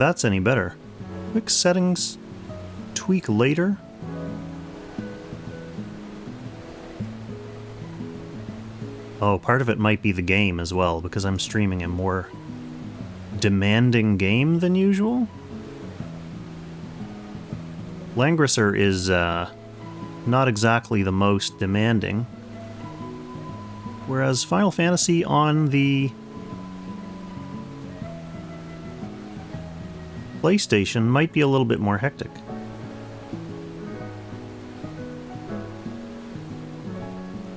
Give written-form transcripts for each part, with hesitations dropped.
That's any better. Quick settings, tweak later. Oh, part of it might be the game as well, because I'm streaming a more demanding game than usual. Langrisser is not exactly the most demanding, whereas Final Fantasy on the PlayStation might be a little bit more hectic.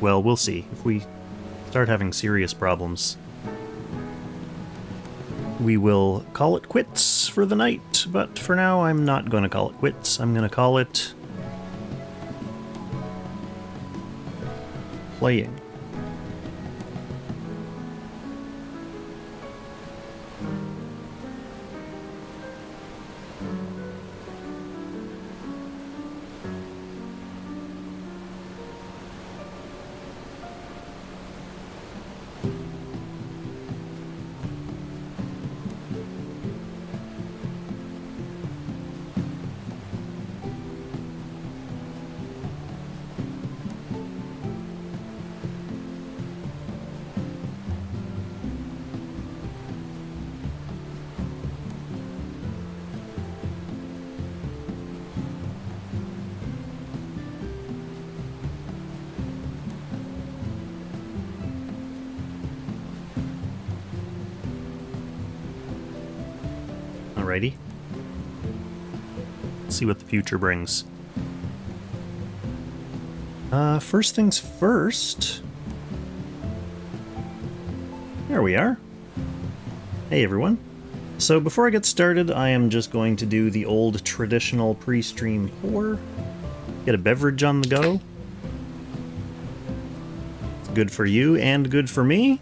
Well, we'll see. If we start having serious problems, we will call it quits for the night, but for now I'm not going to call it quits. I'm going to call it playing. Alrighty. Let's see what the future brings. First things first. There we are. Hey everyone. So before I get started, I am just going to do the old traditional pre-stream pour. Get a beverage on the go. It's good for you and good for me.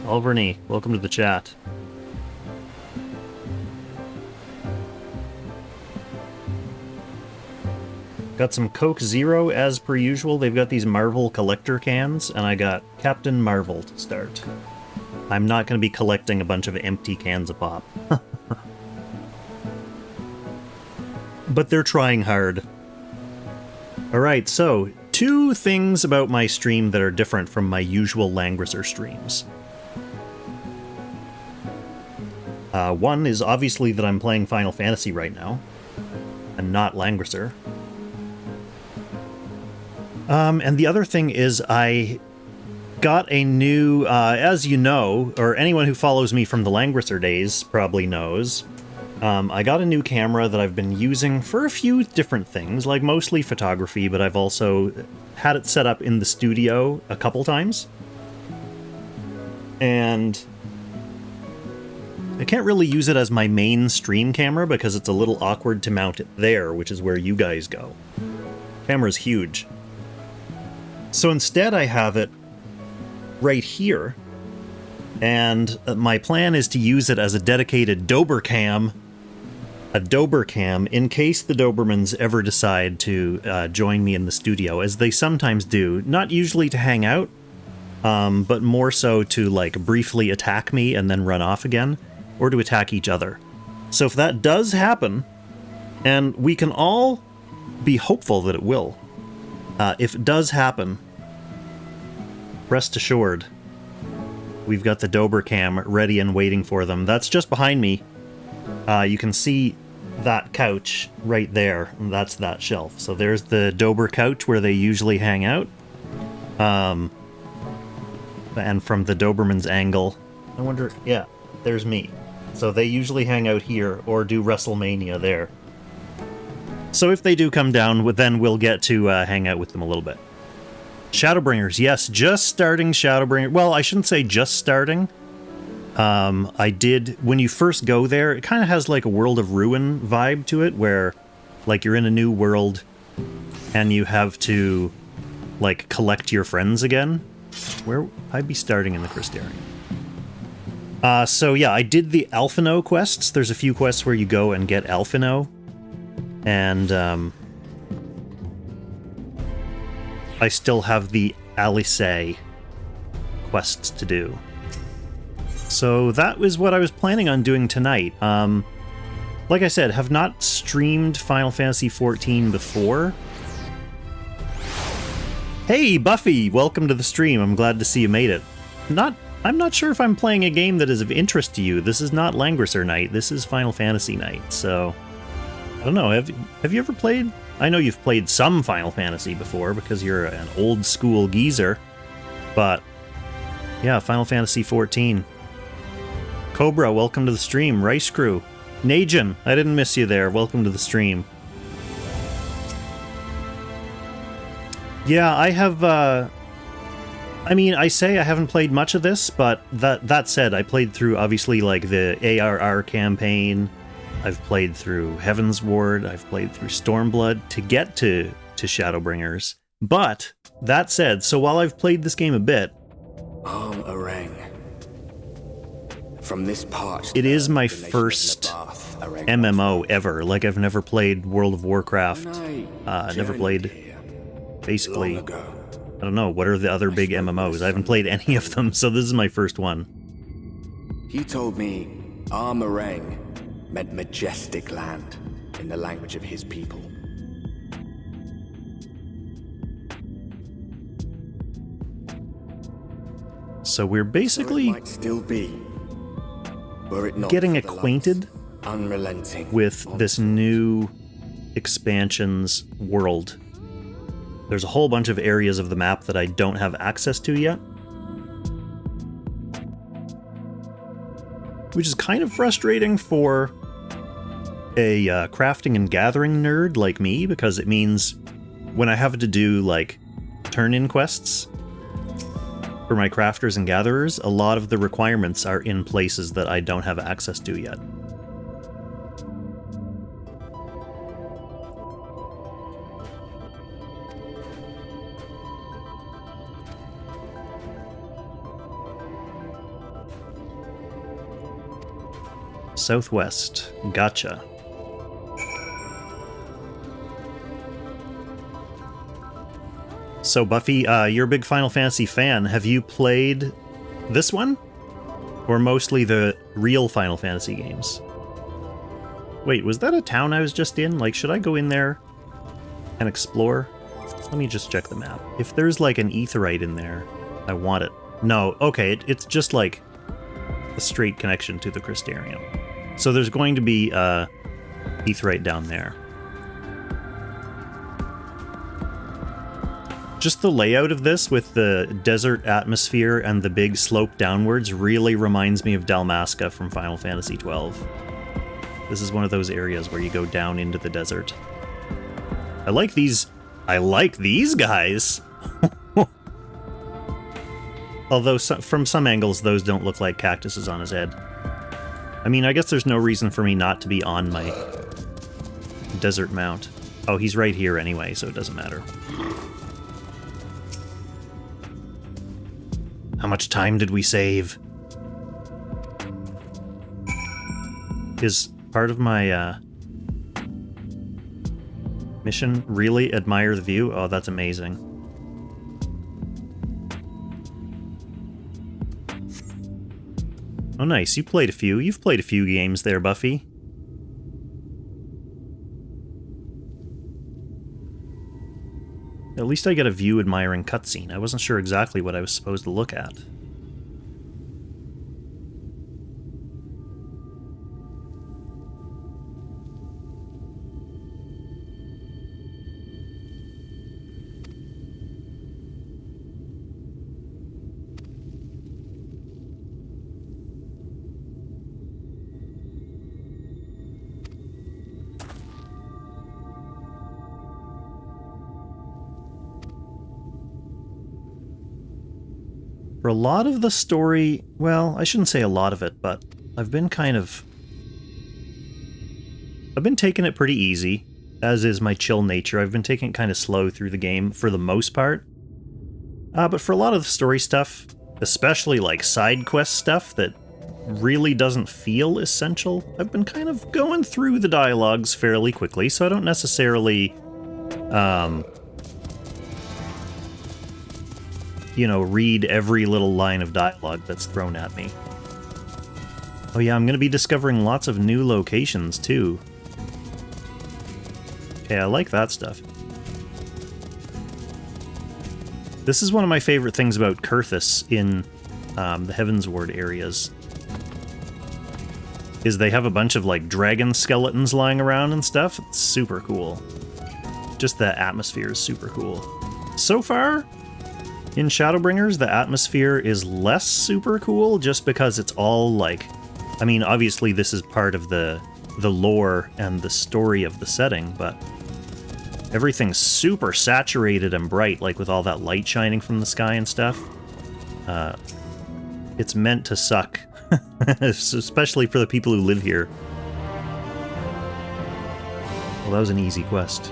Alverny, welcome to the chat. Got some Coke Zero as per usual. They've got these Marvel collector cans, and I got Captain Marvel to start. I'm not going to be collecting a bunch of empty cans of pop. But they're trying hard. Alright, so, two things about my stream that are different from my usual Langrisser streams. One is obviously that I'm playing Final Fantasy right now, and not Langrisser. And the other thing is I got a new, as you know, or anyone who follows me from the Langrisser days probably knows, I got a new camera that I've been using for a few different things, like mostly photography, but I've also had it set up in the studio a couple times. And I can't really use it as my main stream camera because it's a little awkward to mount it there, which is where you guys go. Camera's huge. So instead I have it right here, and my plan is to use it as a dedicated Dobercam, in case the Dobermans ever decide to join me in the studio, as they sometimes do. Not usually to hang out, but more so to like briefly attack me and then run off again, or to attack each other. So if that does happen, and we can all be hopeful that it will, if it does happen, rest assured, we've got the Dobercam ready and waiting for them. That's just behind me. You can see that couch right there, and that's that shelf. So there's the Dober couch where they usually hang out. And from the Doberman's angle, I wonder, yeah, there's me. So they usually hang out here, or do WrestleMania there. So if they do come down, then we'll get to hang out with them a little bit. Shadowbringers, yes, just starting Shadowbringers. Well, I shouldn't say just starting. I did, when you first go there, it kind of has like a World of Ruin vibe to it, where like you're in a new world and you have to like collect your friends again. Where I'd be starting in the Crystarium. So yeah, I did the Alphino quests. There's a few quests where you go and get Alphino. And I still have the Alice quests to do. So that was what I was planning on doing tonight. Like I said, have not streamed Final Fantasy XIV before. Hey, Buffy! Welcome to the stream. I'm glad to see you made it. I'm not sure if I'm playing a game that is of interest to you. This is not Langrisser Night. This is Final Fantasy Night, so... I don't know, have you ever played? I know you've played some Final Fantasy before, because you're an old-school geezer. But, yeah, Final Fantasy XIV. Cobra, welcome to the stream. Rice Crew. Najin, I didn't miss you there. Welcome to the stream. Yeah, I have, I mean, I say I haven't played much of this, but that said, I played through, obviously, like, the ARR campaign. I've played through Heaven's Ward. I've played through Stormblood to get to Shadowbringers. But, that said, so while I've played this game a bit... From this part, it is my first MMO ever. Like, I've never played World of Warcraft. Never played... Basically... I don't know, what are the other big MMOs? I haven't played any of them, so this is my first one. He told me Armorang meant majestic land in the language of his people. So we're basically might still be, were it not getting acquainted with this new expansion's world. There's a whole bunch of areas of the map that I don't have access to yet. Which is kind of frustrating for a crafting and gathering nerd like me, because it means when I have to do, like, turn-in quests for my crafters and gatherers, a lot of the requirements are in places that I don't have access to yet. Southwest. Gotcha. So, Buffy, you're a big Final Fantasy fan. Have you played this one? Or mostly the real Final Fantasy games? Wait, was that a town I was just in? Like, should I go in there and explore? Let me just check the map. If there's, like, an aetheryte in there, I want it. No, okay, it's just, like, a straight connection to the Crystarium. So there's going to be aetheryte down there. Just the layout of this with the desert atmosphere and the big slope downwards really reminds me of Dalmasca from Final Fantasy XII. This is one of those areas where you go down into the desert. I like these guys! Although from some angles those don't look like cactuses on his head. I mean, I guess there's no reason for me not to be on my desert mount. Oh, he's right here anyway, so it doesn't matter. How much time did we save? Is part of my mission really admire the view? Oh, that's amazing. Oh, nice. You played a few. You've played a few games there, Buffy. At least I get a view admiring cutscene. I wasn't sure exactly what I was supposed to look at. For a lot of the story, well, I shouldn't say a lot of it, but I've been taking it pretty easy, as is my chill nature. I've been taking it kind of slow through the game for the most part. But for a lot of the story stuff, especially like side quest stuff that really doesn't feel essential, I've been kind of going through the dialogues fairly quickly, so I don't necessarily you know, read every little line of dialogue that's thrown at me. Oh yeah, I'm going to be discovering lots of new locations, too. Okay, I like that stuff. This is one of my favorite things about Kurthus in the Heavensward areas. Is they have a bunch of, like, dragon skeletons lying around and stuff. It's super cool. Just the atmosphere is super cool. So far, in Shadowbringers, the atmosphere is less super cool just because it's all, like... I mean, obviously this is part of the lore and the story of the setting, but everything's super saturated and bright, like with all that light shining from the sky and stuff. It's meant to suck, especially for the people who live here. Well, that was an easy quest.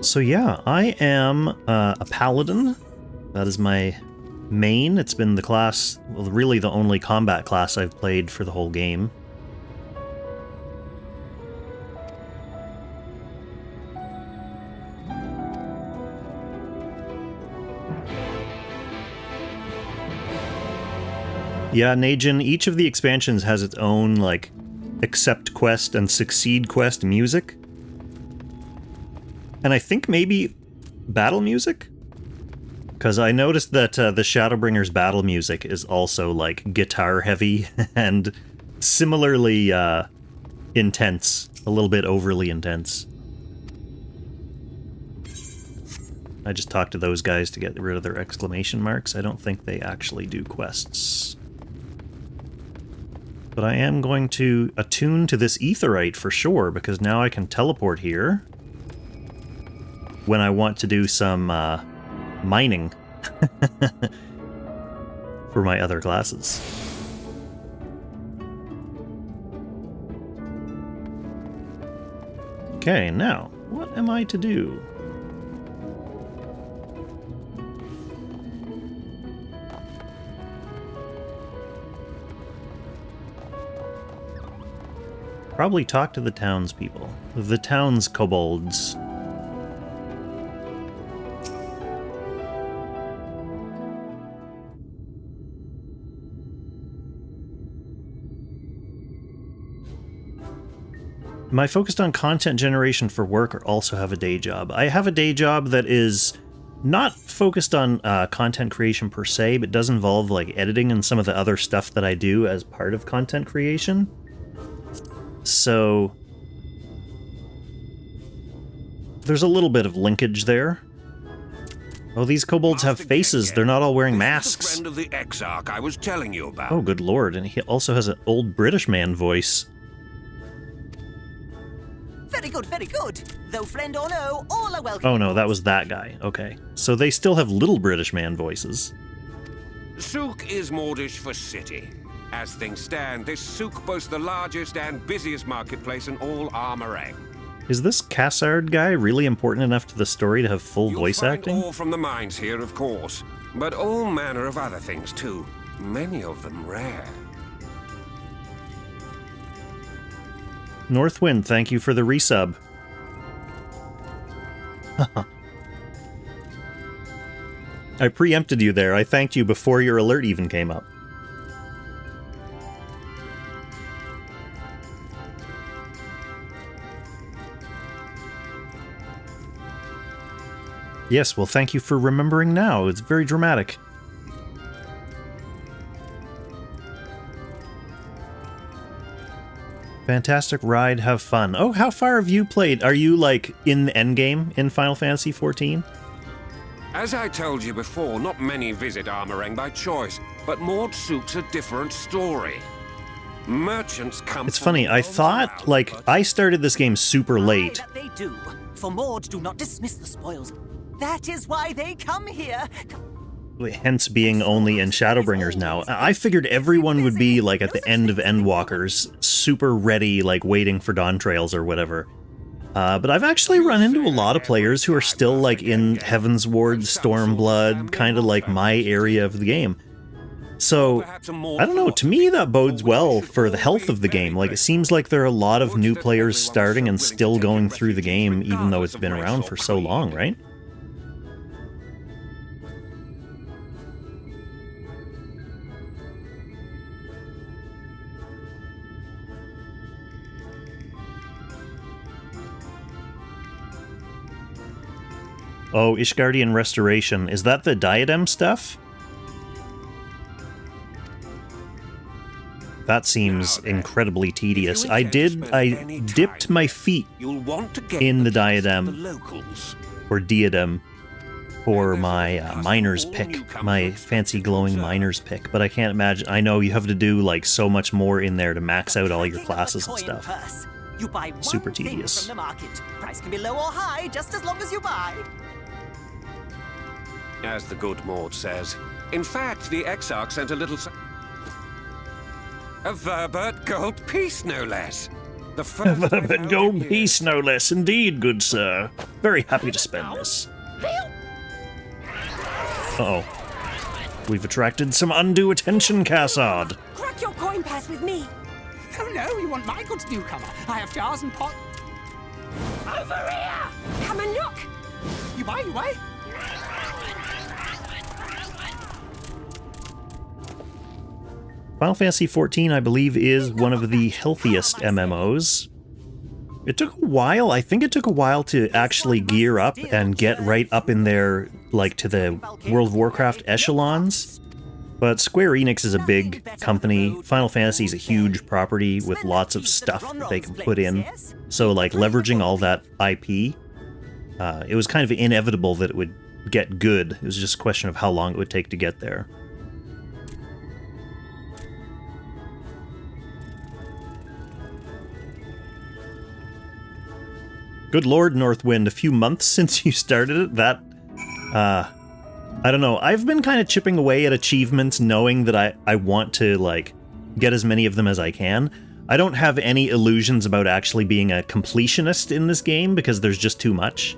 So yeah, I am a paladin. That is my main. It's been the class, well, really the only combat class I've played for the whole game. Yeah, Najin, each of the expansions has its own, like, accept quest and succeed quest music. And I think maybe battle music? Because I noticed that the Shadowbringers battle music is also, like, guitar-heavy and similarly intense. A little bit overly intense. I just talked to those guys to get rid of their exclamation marks. I don't think they actually do quests. But I am going to attune to this aetheryte for sure, because now I can teleport here when I want to do some mining for my other classes. Okay, now, what am I to do? Probably talk to the townspeople. The town's kobolds. Am I focused on content generation for work or also have a day job? I have a day job that is not focused on content creation per se, but does involve like editing and some of the other stuff that I do as part of content creation. So there's a little bit of linkage there. Oh, these kobolds have faces. They're not all wearing masks. Friend of the Exarch I was telling you about. Oh, good lord. And he also has an old British man voice. Very good, very good. Though friend or no, all are welcome. Oh no, that was that guy. Okay. So they still have little British man voices. Souk is Mordish for city. As things stand, this souk boasts the largest and busiest marketplace in all Armorang. Is this Cassard guy really important enough to the story to have full voice acting? You'll find all from the mines here, of course, but all manner of other things too. Many of them rare. Northwind, thank you for the resub. I preempted you there. I thanked you before your alert even came up. Yes, well, thank you for remembering now. It's very dramatic. Fantastic ride, have fun. Oh, how far have you played? Are you, like, in the endgame in Final Fantasy XIV? As I told you before, not many visit Armorang by choice, but Mord Souk's a different story. Merchants come. It's funny, I thought, like, I started this game super late. That they do. For Mord do not dismiss the spoils. That is why they come here. Hence being only in Shadowbringers now. I figured everyone would be, like, at the end of Endwalkers, super ready, like, waiting for Dawn Trails or whatever. But I've actually run into a lot of players who are still, like, in Heavensward, Stormblood, kind of like my area of the game. So, I don't know, to me that bodes well for the health of the game. Like, it seems like there are a lot of new players starting and still going through the game, even though it's been around for so long, right? Oh, Ishgardian Restoration. Is that the diadem stuff? That seems incredibly tedious. I dipped my feet in the diadem, or diadem, for my miner's pick, my fancy glowing miner's pick, but I can't imagine. I know you have to do like so much more in there to max out all your classes and stuff. You buy one Super thing tedious. from the market. Price can be low or high, just as long as you buy. As the good Maud says. In fact, the Exarch sent a little... A Verbert gold piece, no less. The first Verbert gold piece, no less. Indeed, good sir. Very happy to spend this. Uh-oh. We've attracted some undue attention, Cassard. Crack your coin purse with me. Oh no, you want my goods, newcomer? I have jars and pots. Over here! Come and look! You buy, you buy? Final Fantasy XIV, I believe, is one of the healthiest MMOs. It took a while. I think it took a while to actually gear up and get right up in there, like, to the World of Warcraft echelons. But Square Enix is a big company. Final Fantasy is a huge property with lots of stuff that they can put in. So, like, leveraging all that IP, it was kind of inevitable that it would get good. It was just a question of how long it would take to get there. Good lord, Northwind, a few months since you started it, that, I don't know, I've been kind of chipping away at achievements knowing that I want to, like, get as many of them as I can. I don't have any illusions about actually being a completionist in this game because there's just too much.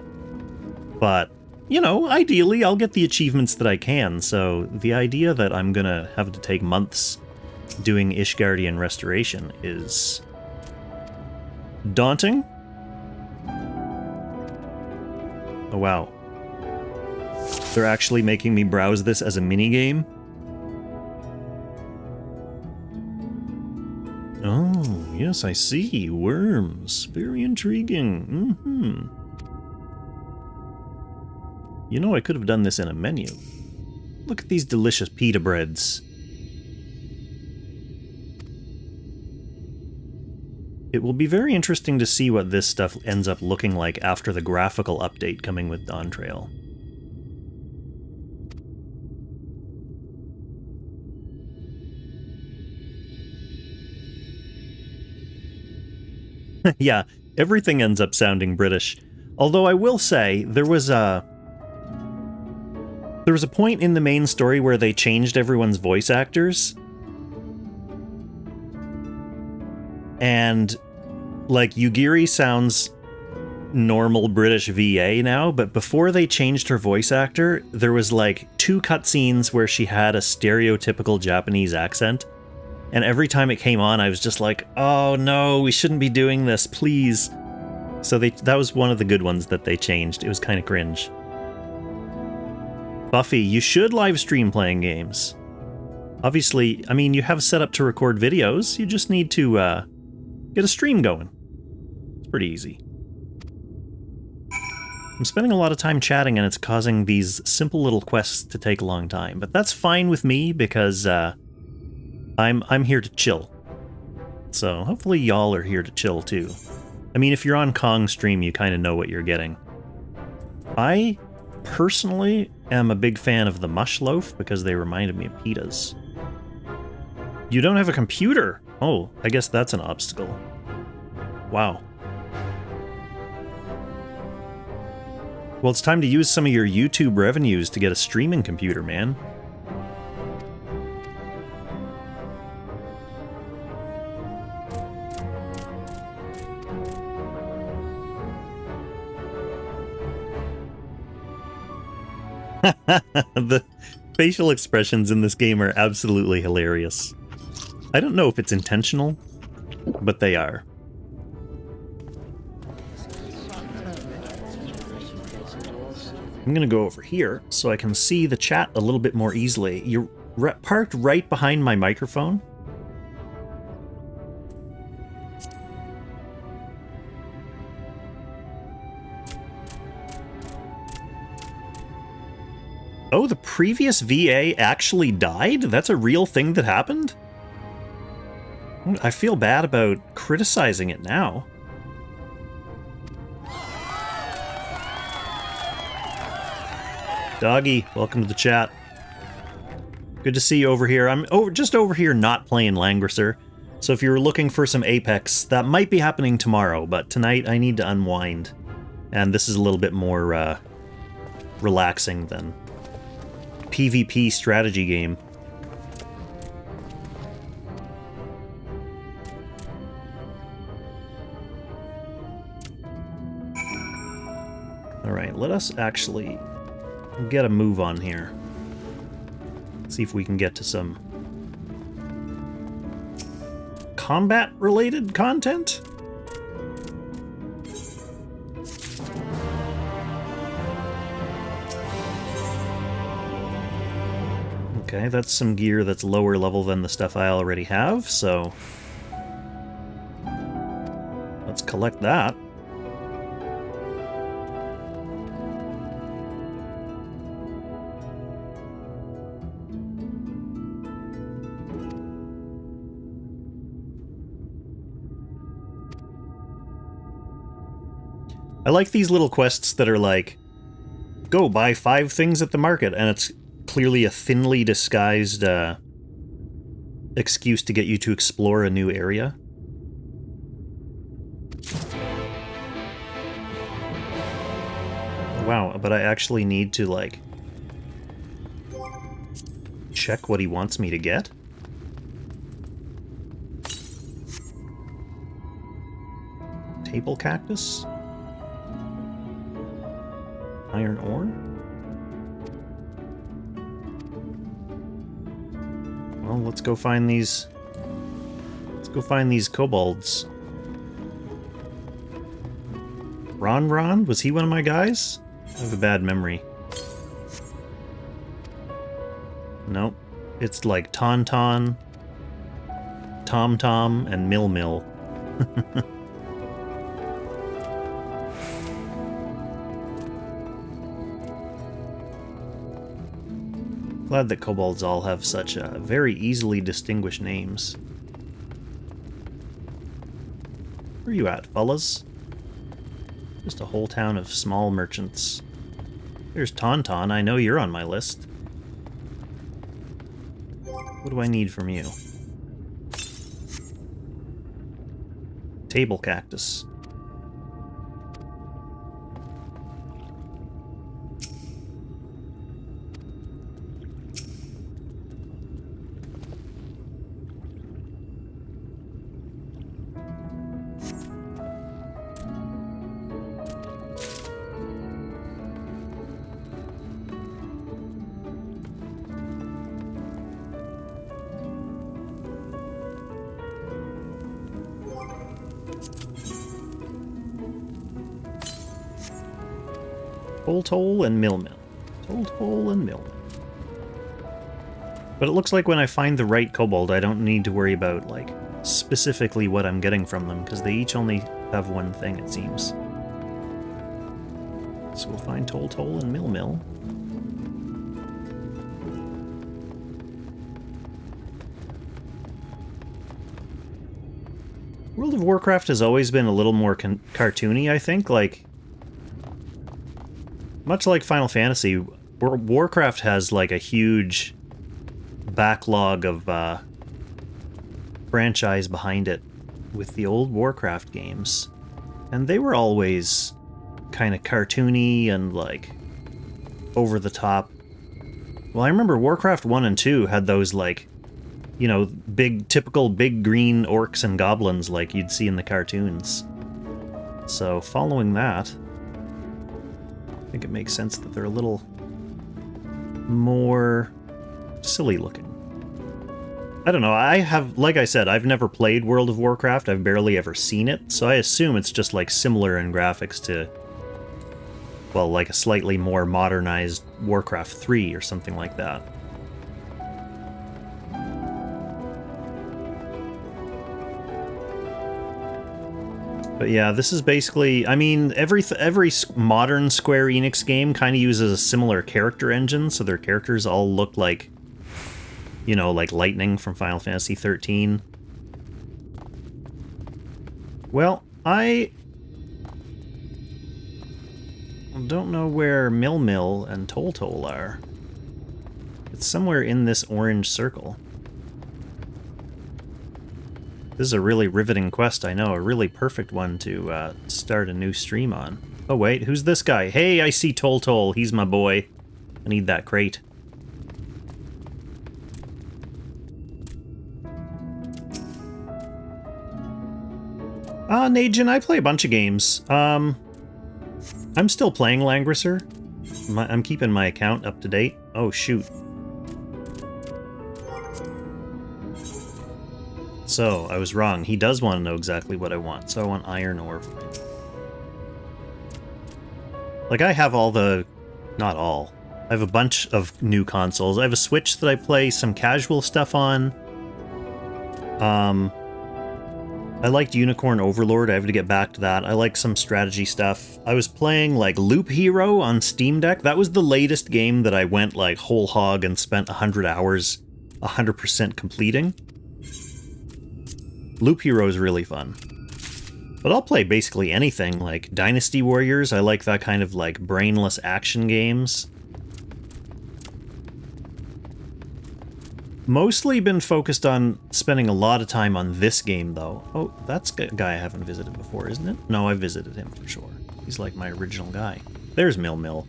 But, you know, ideally I'll get the achievements that I can, so the idea that I'm gonna have to take months doing Ishgardian Restoration is daunting. Oh wow. They're actually making me browse this as a minigame? Oh, yes, I see. Worms. Very intriguing. Mm-hmm. You know, I could have done this in a menu. Look at these delicious pita breads. It will be very interesting to see what this stuff ends up looking like after the graphical update coming with Dawn Trail. Yeah, everything ends up sounding British. Although I will say, there was a point in the main story where they changed everyone's voice actors. And, like, Yugiri sounds normal British VA now, but before they changed her voice actor, there was, like, 2 cutscenes where she had a stereotypical Japanese accent. And every time it came on, I was just like, oh no, we shouldn't be doing this, please. So that was one of the good ones that they changed. It was kind of cringe. Buffy, you should live stream playing games. Obviously, I mean, you have set up to record videos. You just need to get a stream going. It's pretty easy. I'm spending a lot of time chatting and it's causing these simple little quests to take a long time. But that's fine with me because I'm here to chill. So hopefully y'all are here to chill too. I mean, if you're on Kong's stream, you kind of know what you're getting. I personally am a big fan of the mush loaf because they reminded me of pitas. You don't have a computer? Oh, I guess that's an obstacle. Wow. Well, it's time to use some of your YouTube revenues to get a streaming computer, man. The facial expressions in this game are absolutely hilarious. I don't know if it's intentional, but they are. I'm gonna go over here so I can see the chat a little bit more easily. You're parked right behind my microphone. Oh, the previous VA actually died? That's a real thing that happened? I feel bad about criticizing it now. Doggy, welcome to the chat. Good to see you over here. I'm just over here not playing Langrisser. So if you're looking for some Apex, that might be happening tomorrow, but tonight I need to unwind. And this is a little bit more relaxing than PvP strategy game. Alright, let us actually get a move on here. See if we can get to some combat-related content? Okay, that's some gear that's lower level than the stuff I already have, so let's collect that. I like these little quests that are like, go buy 5 things at the market, and it's clearly a thinly disguised excuse to get you to explore a new area. Wow, but I actually need to, like, check what he wants me to get? Table cactus? Iron ore? Well, let's go find these... Let's go find these kobolds. Ron? Was he one of my guys? I have a bad memory. Nope. It's like Tauntaun, Tom, and Mill. Glad that kobolds all have such very easily distinguished names. Where are you at, fellas? Just a whole town of small merchants. There's Tauntaun, I know you're on my list. What do I need from you? Table cactus. Toll and Mill. Toll and Mill. But it looks like when I find the right kobold, I don't need to worry about, like, specifically what I'm getting from them, because they each only have one thing, it seems. So we'll find Toll and Mill. World of Warcraft has always been a little more cartoony, I think. Like, much like Final Fantasy, Warcraft has, like, a huge backlog of franchise behind it with the old Warcraft games. And they were always kind of cartoony and, like, over the top. Well, I remember Warcraft 1 and 2 had those, like, you know, typical big green orcs and goblins like you'd see in the cartoons. So, following that, I think it makes sense that they're a little more silly looking. I don't know, I have, like I said, I've never played World of Warcraft, I've barely ever seen it, so I assume it's just, like, similar in graphics to, well, like a slightly more modernized Warcraft 3 or something like that. But yeah, this is basically, I mean, every modern Square Enix game kind of uses a similar character engine, so their characters all look like, you know, like Lightning from Final Fantasy XIII. Well, I don't know where Mill and Toll are. It's somewhere in this orange circle. This is a really riveting quest, I know. A really perfect one to start a new stream on. Oh wait, who's this guy? Hey, I see Toll. He's my boy. I need that crate. Najin, I play a bunch of games. I'm still playing Langrisser. I'm keeping my account up to date. Oh, shoot. So, I was wrong. He does want to know exactly what I want, so I want iron ore from him. Like, I have all the... not all. I have a bunch of new consoles. I have a Switch that I play some casual stuff on. I liked Unicorn Overlord. I have to get back to that. I like some strategy stuff. I was playing, like, Loop Hero on Steam Deck. That was the latest game that I went, like, whole hog and spent 100 hours 100% completing. Loop Hero is really fun. But I'll play basically anything, like Dynasty Warriors. I like that kind of, like, brainless action games. Mostly been focused on spending a lot of time on this game, though. Oh, that's a guy I haven't visited before, isn't it? No, I visited him for sure. He's like my original guy. There's Mill.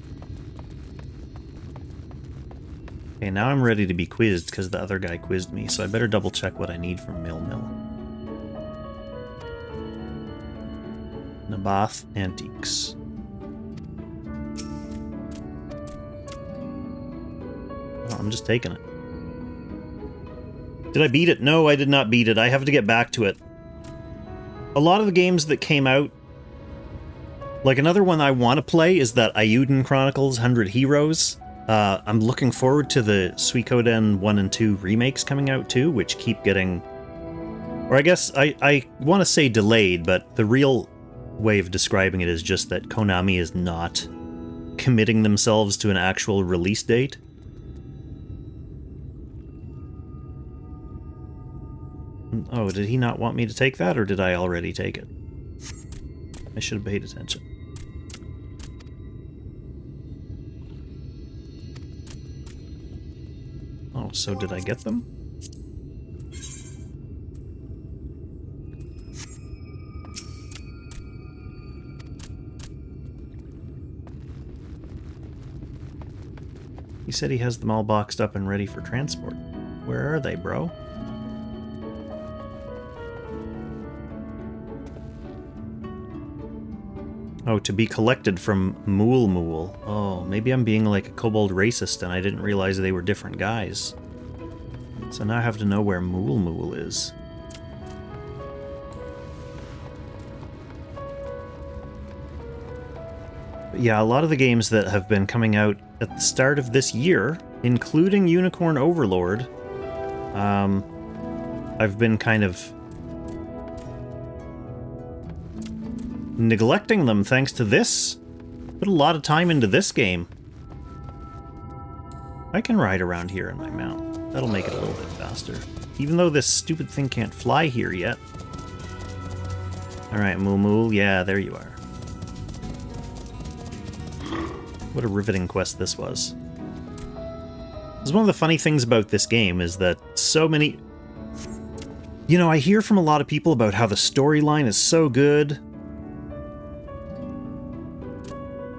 Okay, now I'm ready to be quizzed because the other guy quizzed me, so I better double check what I need from Mill. Naboth Antiques. Oh, I'm just taking it. Did I beat it? No, I did not beat it. I have to get back to it. A lot of the games that came out... Like, another one I want to play is that Ayuden Chronicles 100 Heroes. I'm looking forward to the Suikoden 1 and 2 remakes coming out, too, which keep getting... Or I guess I want to say delayed, but the real way of describing it is just that Konami is not committing themselves to an actual release date. Oh, did he not want me to take that, or did I already take it? I should have paid attention. Oh, so did I get them? He said he has them all boxed up and ready for transport. Where are they, bro? Oh, to be collected from Mool. Oh, maybe I'm being like a kobold racist and I didn't realize they were different guys. So now I have to know where Mool is. But yeah, a lot of the games that have been coming out at the start of this year, including Unicorn Overlord, I've been kind of neglecting them thanks to this. Put a lot of time into this game. I can ride around here in my mount. That'll make it a little bit faster. Even though this stupid thing can't fly here yet. Alright, Mool, yeah, there you are. What a riveting quest this was. This is one of the funny things about this game is that so many... You know, I hear from a lot of people about how the storyline is so good.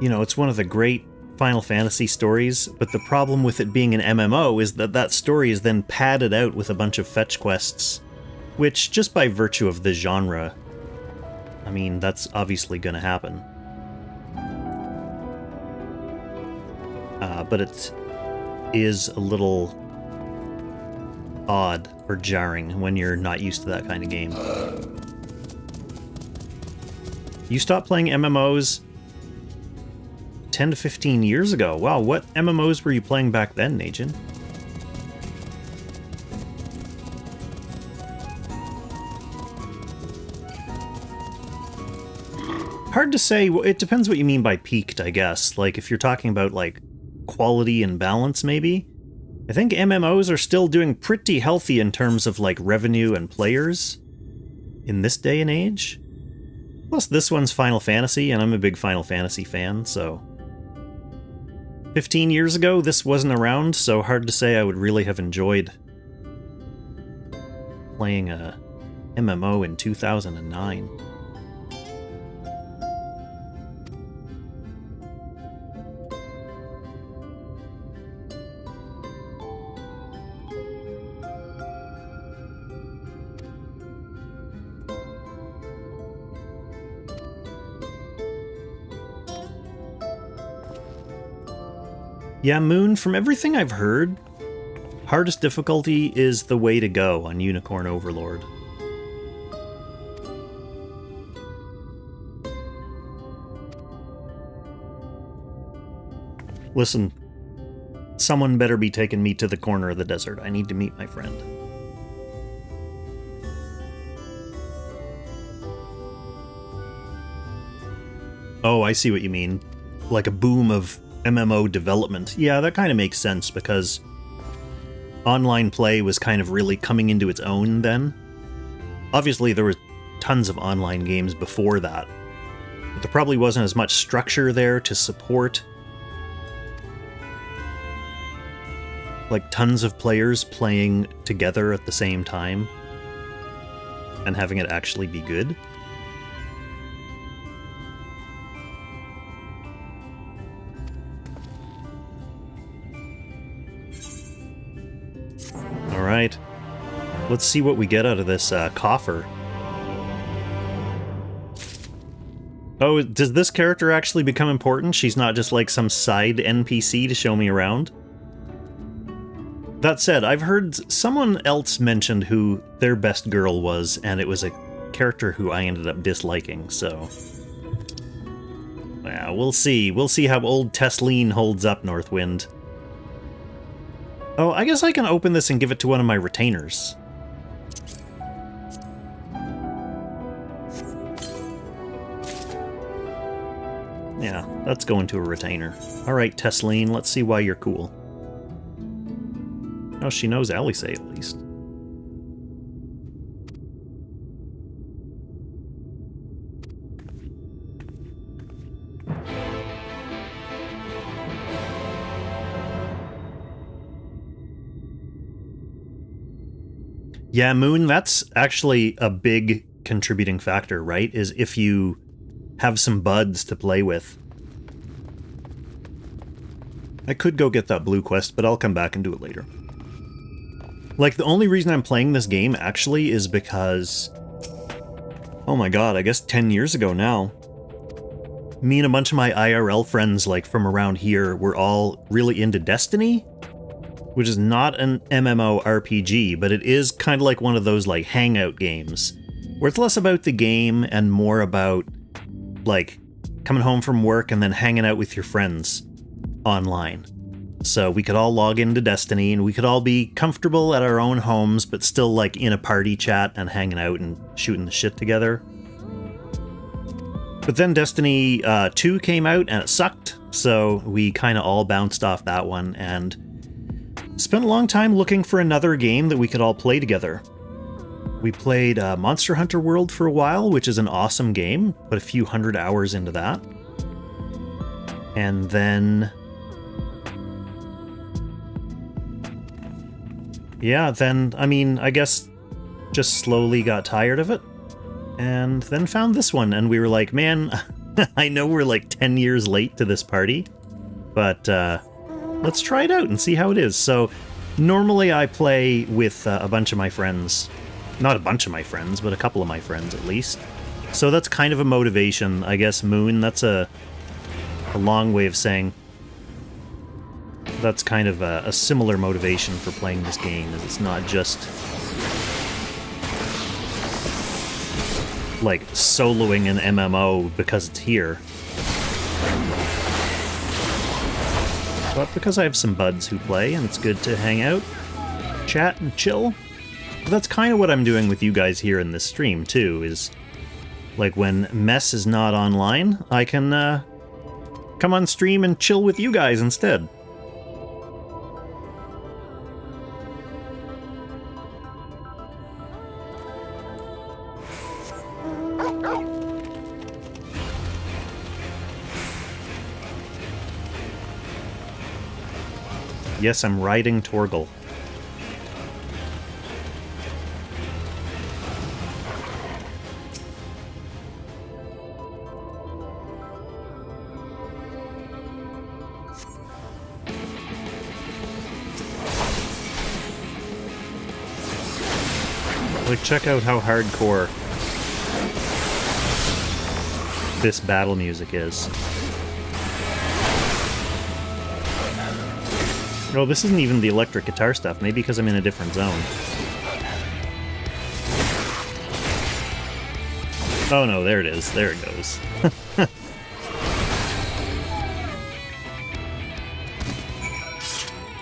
You know, it's one of the great Final Fantasy stories, but the problem with it being an MMO is that that story is then padded out with a bunch of fetch quests, which, just by virtue of the genre, I mean, that's obviously going to happen. But it is a little odd or jarring when you're not used to that kind of game. You stopped playing MMOs 10 to 15 years ago. Wow, what MMOs were you playing back then, Najin? Hard to say. It depends what you mean by peaked, I guess. Like, if you're talking about, like, quality and balance, maybe. I think MMOs are still doing pretty healthy in terms of, like, revenue and players in this day and age. Plus, this one's Final Fantasy, and I'm a big Final Fantasy fan, so... 15 years ago, this wasn't around, so hard to say I would really have enjoyed playing a MMO in 2009. Yeah, Moon, from everything I've heard, hardest difficulty is the way to go on Unicorn Overlord. Listen, someone better be taking me to the corner of the desert. I need to meet my friend. Oh, I see what you mean. Like a boom of MMO development. Yeah, that kind of makes sense because online play was kind of really coming into its own then. Obviously, there were tons of online games before that, but there probably wasn't as much structure there to support like tons of players playing together at the same time and having it actually be good. Alright, let's see what we get out of this coffer. Oh, does this character actually become important? She's not just like some side NPC to show me around? That said, I've heard someone else mentioned who their best girl was, and it was a character who I ended up disliking, so... yeah, we'll see. We'll see how old Tesleen holds up, Northwind. Oh, I guess I can open this and give it to one of my retainers. Yeah, that's going to a retainer. Alright, Tesleen, let's see why you're cool. Oh, she knows Alice at least. Yeah, Moon, that's actually a big contributing factor, right? Is if you have some buds to play with. I could go get that blue quest, but I'll come back and do it later. Like, the only reason I'm playing this game, actually, is because... oh my god, I guess 10 years ago now. Me and a bunch of my IRL friends, like, from around here, were all really into Destiny, which is not an MMO RPG, but it is kind of like one of those, like, hangout games, where it's less about the game and more about, like, coming home from work and then hanging out with your friends online. So we could all log into Destiny, and we could all be comfortable at our own homes, but still, like, in a party chat and hanging out and shooting the shit together. But then Destiny 2 came out, and it sucked, so we kind of all bounced off that one, and spent a long time looking for another game that we could all play together. We played Monster Hunter World for a while, which is an awesome game, put a few hundred hours into that. And then... yeah, then, I mean, I guess just slowly got tired of it. And then found this one, and we were like, man, I know we're like 10 years late to this party, but let's try it out and see how it is. So, normally I play with a bunch of my friends. Not a bunch of my friends, but a couple of my friends at least. So that's kind of a motivation, I guess, Moon. That's a long way of saying that's kind of a similar motivation for playing this game, is it's not just like soloing an MMO because it's here, but because I have some buds who play and it's good to hang out, chat, and chill. But that's kind of what I'm doing with you guys here in this stream too, is Like when Mess is not online, I can come on stream and chill with you guys instead. Yes, I'm riding Torgal. Like, check out how hardcore this battle music is. Oh, this isn't even the electric guitar stuff. Maybe because I'm in a different zone. Oh no, there it is. There it goes.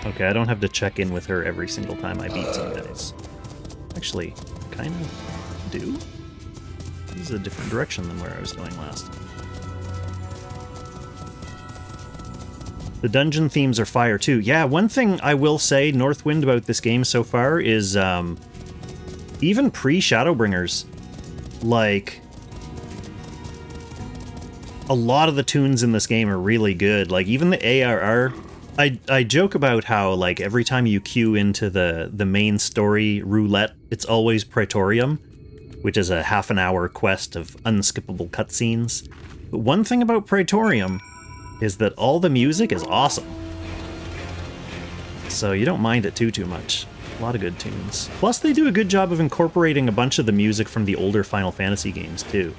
Okay, I don't have to check in with her every single time I beat some guys. Actually, kind of do? This is a different direction than where I was going last. The dungeon themes are fire too. Yeah, one thing I will say, Northwind, about this game so far is even pre-Shadowbringers, like, a lot of the tunes in this game are really good. Like, even the ARR, I joke about how, like, every time you queue into the main story roulette, it's always Praetorium, which is a half-an-hour quest of unskippable cutscenes. But one thing about Praetorium is that all the music is awesome. So you don't mind it too much. A lot of good tunes. Plus they do a good job of incorporating a bunch of the music from the older Final Fantasy games too.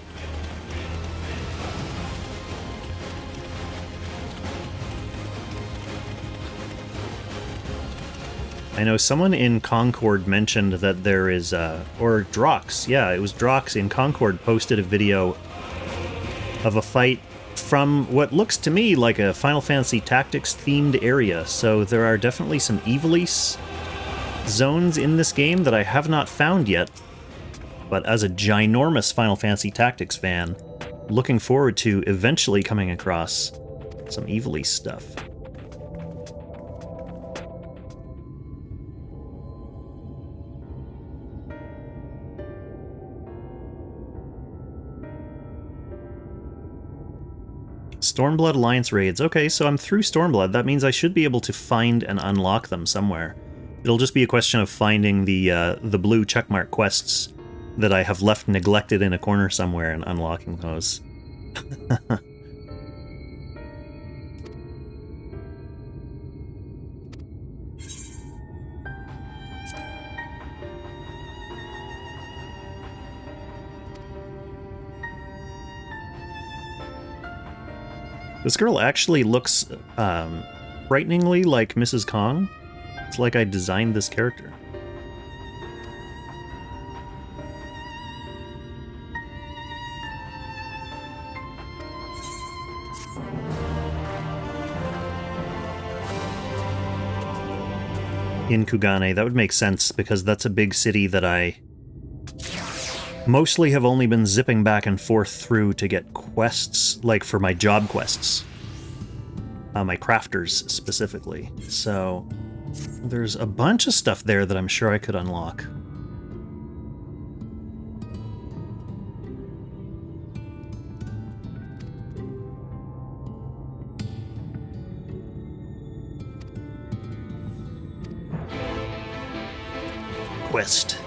I know someone in Concord mentioned that there is, or Drox, yeah, it was Drox in Concord posted a video of a fight from what looks to me like a Final Fantasy Tactics themed area, so there are definitely some Ivalice zones in this game that I have not found yet, but as a ginormous Final Fantasy Tactics fan, looking forward to eventually coming across some Ivalice stuff. Stormblood Alliance raids. Okay, so I'm through Stormblood. That means I should be able to find and unlock them somewhere. It'll just be a question of finding the blue checkmark quests that I have left neglected in a corner somewhere and unlocking those. This girl actually looks frighteningly like Mrs. Kong. It's like I designed this character. In Kugane, that would make sense because that's a big city that I mostly have only been zipping back and forth through to get quests, like for my job quests. My crafters, specifically. So, there's a bunch of stuff there that I'm sure I could unlock. Quest.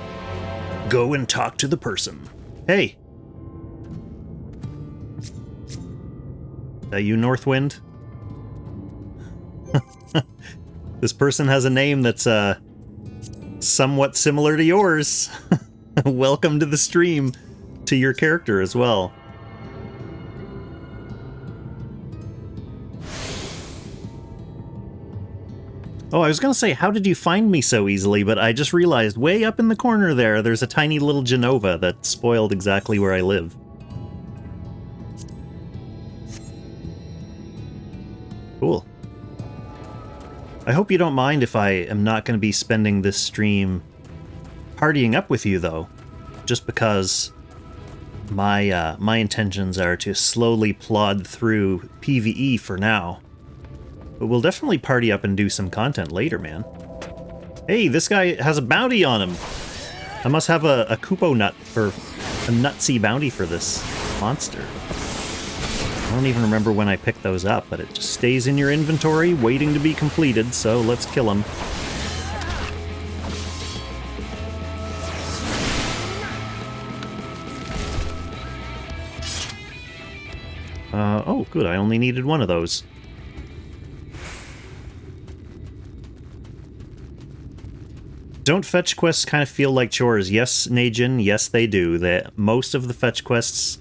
Go and talk to the person. Hey! That you, Northwind? This person has a name that's, somewhat similar to yours. Welcome to the stream, to your character as well. Oh, I was gonna say, how did you find me so easily, but I just realized way up in the corner there's a tiny little Genova that spoiled exactly where I live. Cool. I hope you don't mind if I am not going to be spending this stream partying up with you, though. Just because my intentions are to slowly plod through PvE for now. But we'll definitely party up and do some content later, man. Hey, this guy has a bounty on him! I must have a Kupo nut, or a nutsy bounty for this monster. I don't even remember when I picked those up, but it just stays in your inventory, waiting to be completed, so let's kill him. Oh, good, I only needed one of those. Don't fetch quests kind of feel like chores? Yes, Najin, yes they do. Most of the fetch quests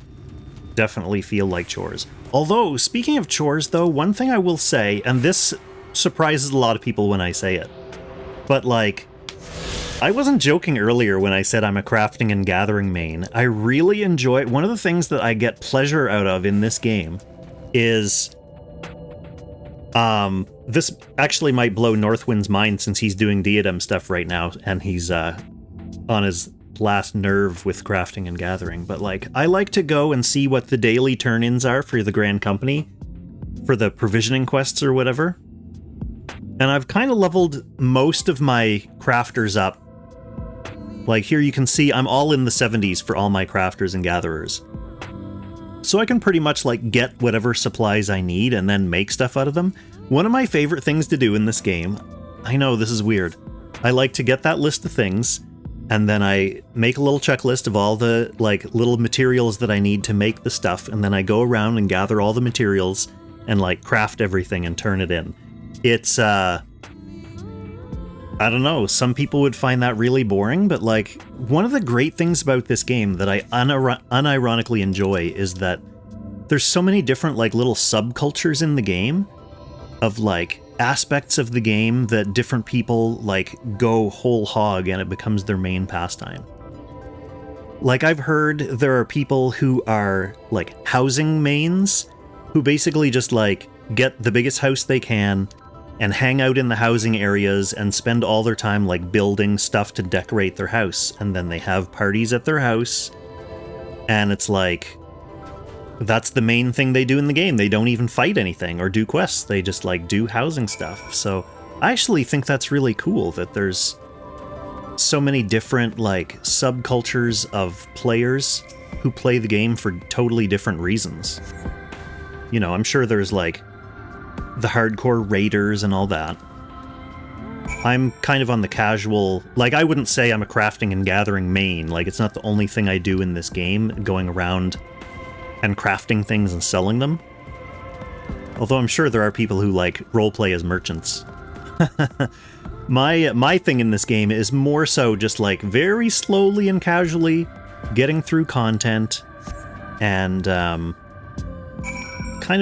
definitely feel like chores. Although, speaking of chores though, one thing I will say, and this surprises a lot of people when I say it, but like, I wasn't joking earlier when I said I'm a crafting and gathering main. I really enjoy, one of the things that I get pleasure out of in this game is, this actually might blow Northwind's mind since he's doing diadem stuff right now, and he's, on his last nerve with crafting and gathering, but like, I like to go and see what the daily turn-ins are for the Grand Company, for the provisioning quests or whatever. And I've kind of leveled most of my crafters up. Like here you can see I'm all in the 70s for all my crafters and gatherers. So I can pretty much like get whatever supplies I need and then make stuff out of them. One of my favorite things to do in this game, I know this is weird, I like to get that list of things, and then I make a little checklist of all the like little materials that I need to make the stuff, and then I go around and gather all the materials and like craft everything and turn it in. It's I don't know, some people would find that really boring, but like one of the great things about this game that I unironically enjoy is that there's so many different like little subcultures in the game of like aspects of the game that different people like go whole hog and it becomes their main pastime. Like I've heard there are people who are like housing mains who basically just like get the biggest house they can and hang out in the housing areas and spend all their time like building stuff to decorate their house, and then they have parties at their house and it's like that's the main thing they do in the game. They don't even fight anything or do quests. They just like do housing stuff. So I actually think that's really cool that there's so many different like subcultures of players who play the game for totally different reasons. You know, I'm sure there's like the hardcore raiders and all that. I'm kind of on the casual, like I wouldn't say I'm a crafting and gathering main. Like it's not the only thing I do in this game, going around and crafting things and selling them. Although I'm sure there are people who like roleplay as merchants. My thing in this game is more so just like very slowly and casually getting through content and kind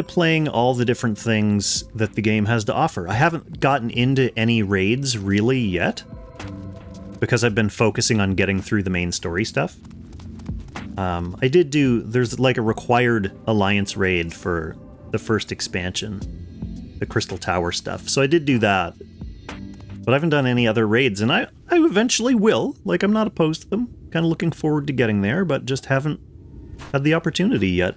of playing all the different things that the game has to offer. I haven't gotten into any raids really yet because I've been focusing on getting through the main story stuff. I did do, there's like a required Alliance raid for the first expansion, the Crystal Tower stuff, so I did do that. But I haven't done any other raids, and I eventually will. Like, I'm not opposed to them. Kind of looking forward to getting there, but just haven't had the opportunity yet.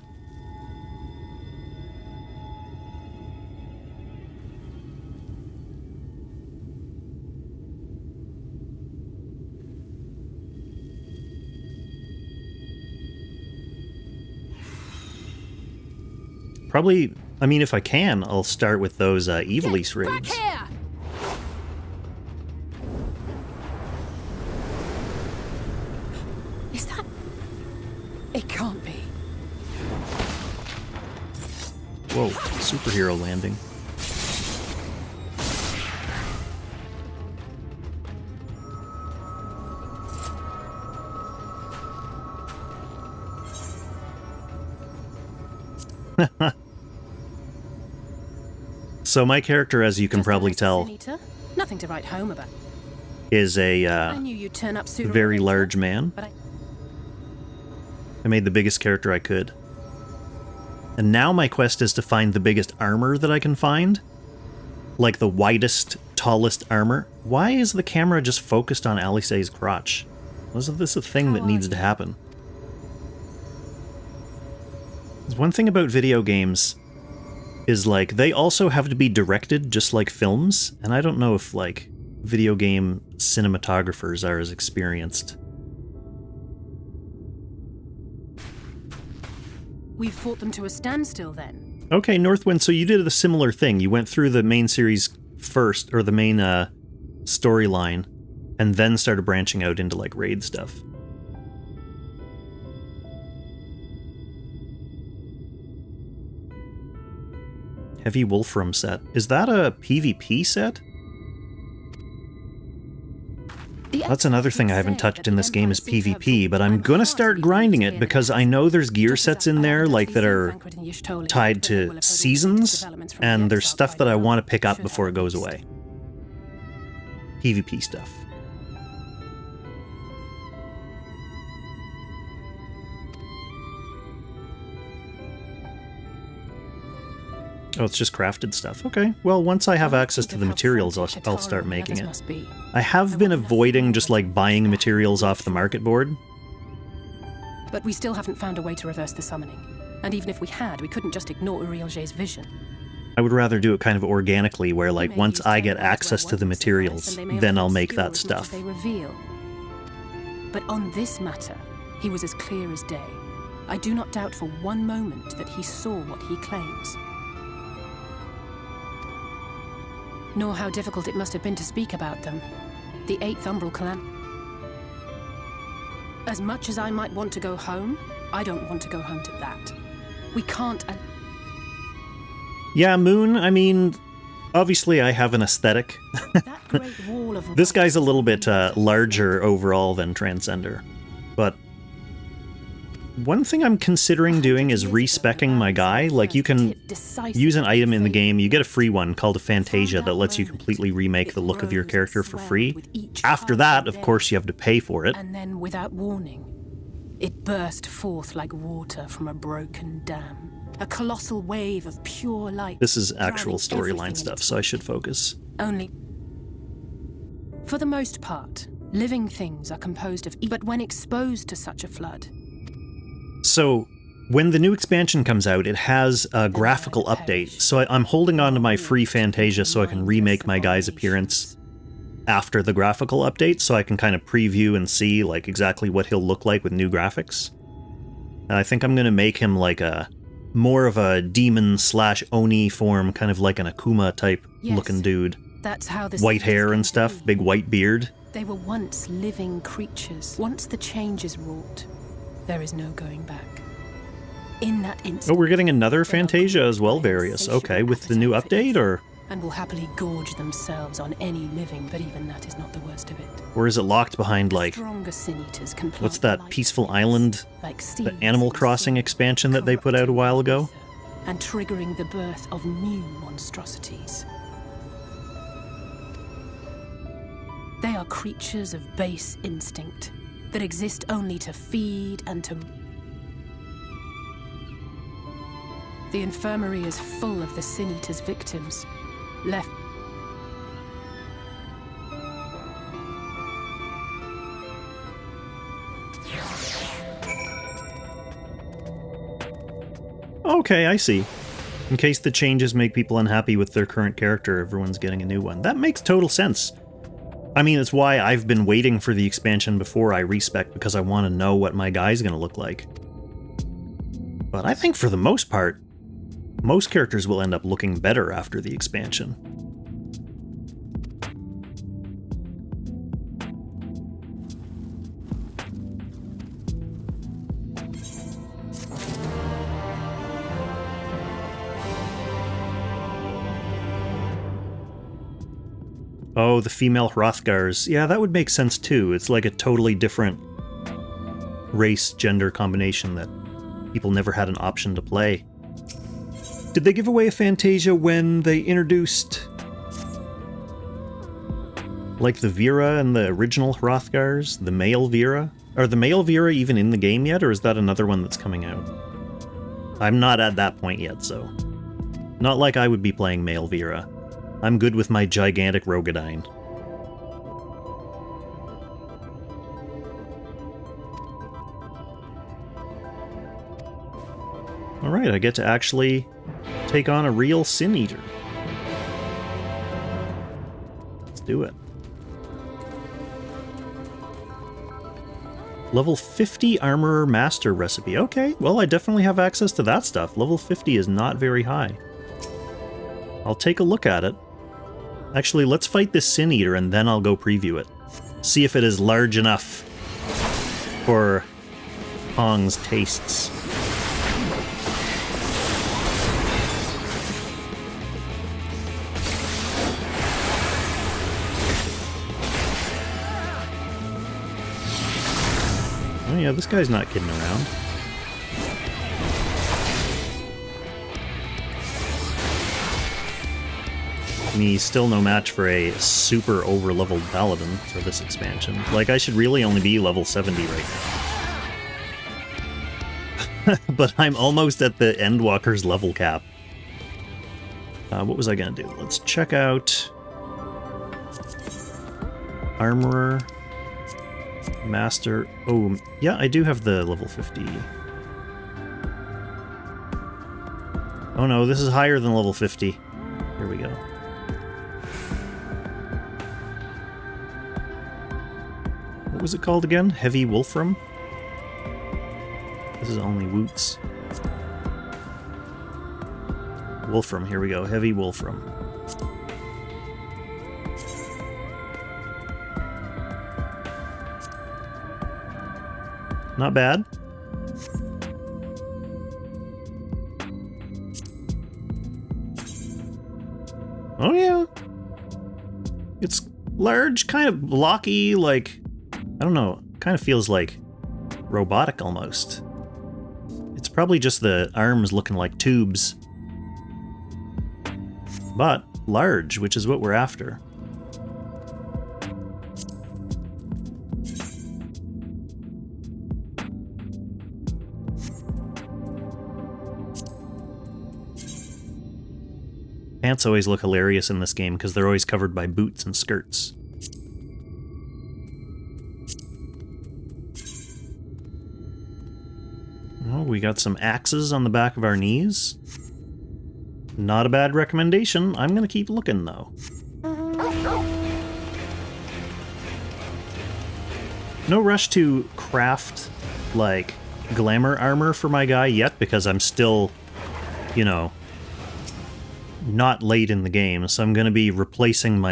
Probably, I mean, if I can, I'll start with those Evil East raids. Is that... It can't be. Whoa, superhero landing. So my character, as you can probably tell, Nothing to write home about. is a I knew you'd turn up sooner or very later, large man. but I made the biggest character I could. And now my quest is to find the biggest armor that I can find. Like the widest, tallest armor. Why is the camera just focused on Alice's crotch? Wasn't this a thing that needs to happen? One thing about video games is, like, they also have to be directed just like films, and I don't know if, like, video game cinematographers are as experienced. We've fought them to a standstill, then. Okay, Northwind, so you did a similar thing. You went through the main series first, or the main storyline, and then started branching out into, like, raid stuff. Heavy Wolfram set. Is that a PvP set? That's another thing I haven't touched in this game is PvP, but I'm gonna start grinding it because I know there's gear sets in there, like, that are tied to seasons, and there's stuff that I want to pick up before it goes away. PvP stuff. Oh, it's just crafted stuff. Okay, well, once I have access to the materials, I'll start making it. I have been avoiding just, like, buying materials off the market board. But we still haven't found a way to reverse the summoning. And even if we had, we couldn't just ignore Urielge's vision. I would rather do it kind of organically, where, like, once I get access to the materials, then I'll make that stuff. But on this matter, he was as clear as day. I do not doubt for one moment that he saw what he claims. Nor how difficult it must have been to speak about them. The 8th Umbral Clan. As much as I might want to go home, I don't want to go home to that. We can't... Yeah, Moon, I mean, obviously I have an aesthetic. That great wall of this guy's a little bit larger overall than Transcender. But one thing I'm considering doing is respeccing my guy. Like, you can use an item in the game, you get a free one called a Fantasia that lets you completely remake the look of your character for free. After that, of course, you have to pay for it. And then, without warning, it burst forth like water from a broken dam. A colossal wave of pure light. This is actual storyline stuff, so I should focus. Only, for the most part, living things are composed of... But when exposed to such a flood... So, when the new expansion comes out, it has a graphical update, so I'm holding on to my free Fantasia so I can remake my guy's appearance after the graphical update, so I can kind of preview and see, like, exactly what he'll look like with new graphics. And I think I'm going to make him, like, more of a demon/Oni form, kind of like an Akuma-type looking dude. That's how this white hair and stuff, big white beard. They were once living creatures. Once the change is wrought, there is no going back. In that instant... Oh, we're getting another Fantasia as well, Various. Okay, with the new update, or...? And will happily gorge themselves on any living, but even that is not the worst of it. Or is it locked behind, like... What's that Peaceful Island, the Animal Crossing expansion that they put out a while ago? And triggering the birth of new monstrosities. They are creatures of base instinct that exist only to feed and to... The infirmary is full of the Sin Eater's victims, left... Okay, I see. In case the changes make people unhappy with their current character, everyone's getting a new one. That makes total sense. I mean, it's why I've been waiting for the expansion before I respec, because I want to know what my guy's going to look like. But I think for the most part, most characters will end up looking better after the expansion. Oh, the female Hrothgars. Yeah, that would make sense too. It's like a totally different race-gender combination that people never had an option to play. Did they give away a Fantasia when they introduced, like, the Vera and the original Hrothgars? The male Vera? Are the male Vera even in the game yet, or is that another one that's coming out? I'm not at that point yet, so... Not like I would be playing male Vera. I'm good with my gigantic Rogadine. Alright, I get to actually take on a real Sin Eater. Let's do it. Level 50 Armorer Master recipe. Okay, well I definitely have access to that stuff. Level 50 is not very high. I'll take a look at it. Actually, let's fight this Sin Eater and then I'll go preview it. See if it is large enough for Pong's tastes. Oh yeah, this guy's not kidding around. And he's still no match for a super over-leveled paladin for this expansion. Like, I should really only be level 70 right now. But I'm almost at the Endwalker's level cap. What was I gonna do? Let's check out... Armorer... Master... Oh, yeah, I do have the level 50. Oh no, this is higher than level 50. Here we go. What was it called again? Heavy Wolfram? This is only Woots. Wolfram, here we go. Heavy Wolfram. Not bad. Oh yeah. It's large, kind of blocky, like... I don't know, kind of feels like robotic almost. It's probably just the arms looking like tubes. But large, which is what we're after. Pants always look hilarious in this game because they're always covered by boots and skirts. Oh, we got some axes on the back of our knees. Not a bad recommendation. I'm gonna keep looking, though. No rush to craft, like, glamour armor for my guy yet, because I'm still, you know, not late in the game, so I'm gonna be replacing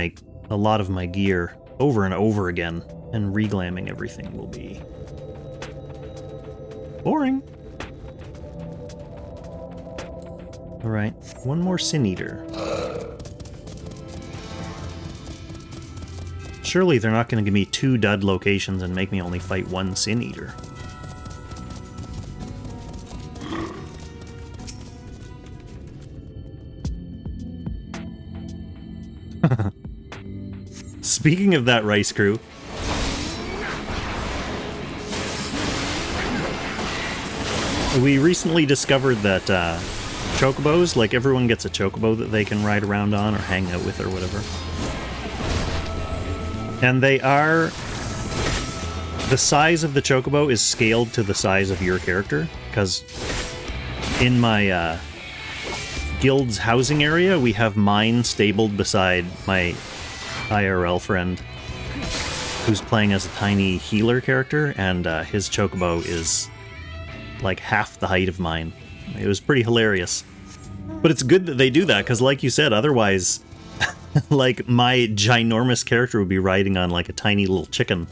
a lot of my gear over and over again, and reglamming everything will be boring. Alright, one more Sin Eater. Surely they're not going to give me 2 dud locations and make me only fight 1 Sin Eater. Speaking of that rice crew... we recently discovered that, chocobos, like everyone gets a chocobo that they can ride around on or hang out with or whatever. And they are... the size of the chocobo is scaled to the size of your character, because in my guild's housing area, we have mine stabled beside my IRL friend, who's playing as a tiny healer character, and his chocobo is like half the height of mine. It was pretty hilarious. But it's good that they do that, because like you said, otherwise, like, my ginormous character would be riding on like a tiny little chicken.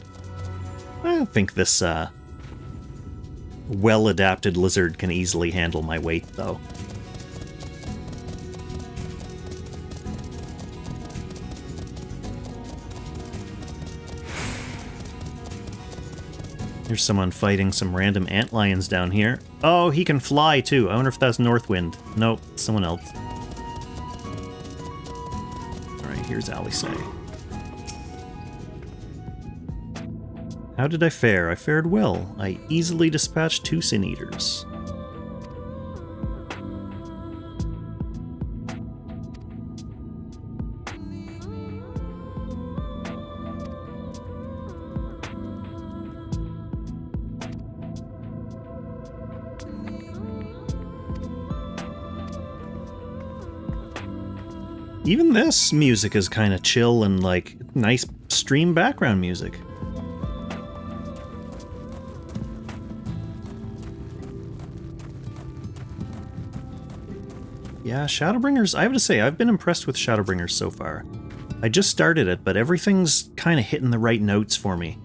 I don't think this well-adapted lizard can easily handle my weight, though. There's someone fighting some random antlions down here. Oh, he can fly too. I wonder if that's Northwind. Nope, someone else. Alright, here's Alice. How did I fare? I fared well. I easily dispatched 2 Sin Eaters. Even this music is kind of chill and like nice stream background music. Yeah, Shadowbringers, I have to say, I've been impressed with Shadowbringers so far. I just started it, but everything's kind of hitting the right notes for me.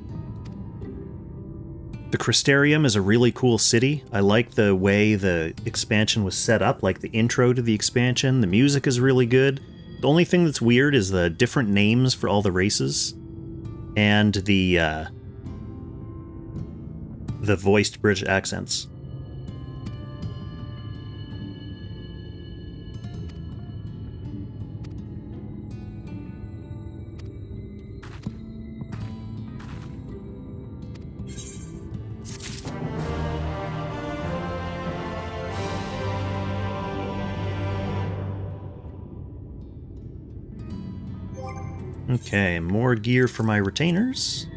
The Crystarium is a really cool city. I like the way the expansion was set up, like the intro to the expansion. The music is really good. The only thing that's weird is the different names for all the races. And the voiced British accents. Okay, more gear for my retainers.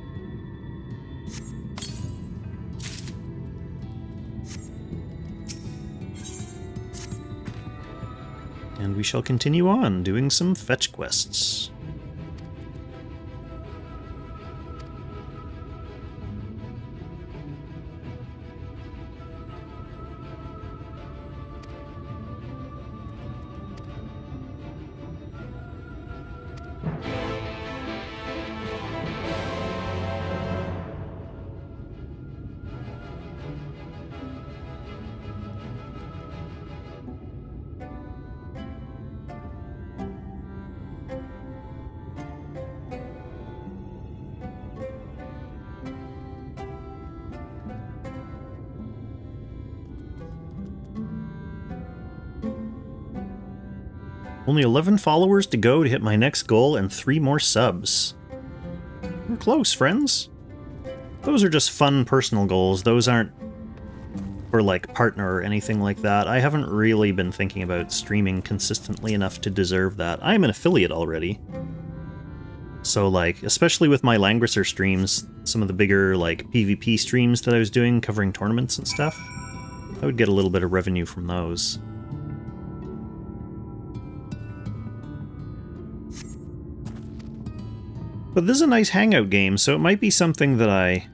And we shall continue on doing some fetch quests. Only 11 followers to go to hit my next goal and 3 more subs. We're close, friends. Those are just fun personal goals. Those aren't for like partner or anything like that. I haven't really been thinking about streaming consistently enough to deserve that. I'm an affiliate already. So like, especially with my Langrisser streams, some of the bigger like PvP streams that I was doing covering tournaments and stuff, I would get a little bit of revenue from those. But this is a nice hangout game, so it might be something that I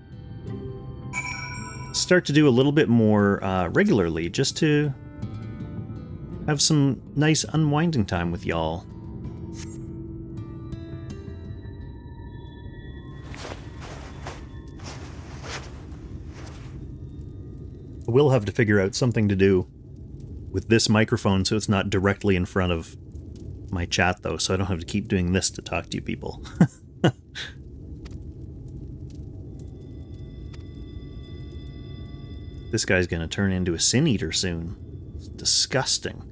start to do a little bit more regularly, just to have some nice unwinding time with y'all. I will have to figure out something to do with this microphone so it's not directly in front of my chat, though, so I don't have to keep doing this to talk to you people. This guy's gonna turn into a sin eater soon. It's disgusting.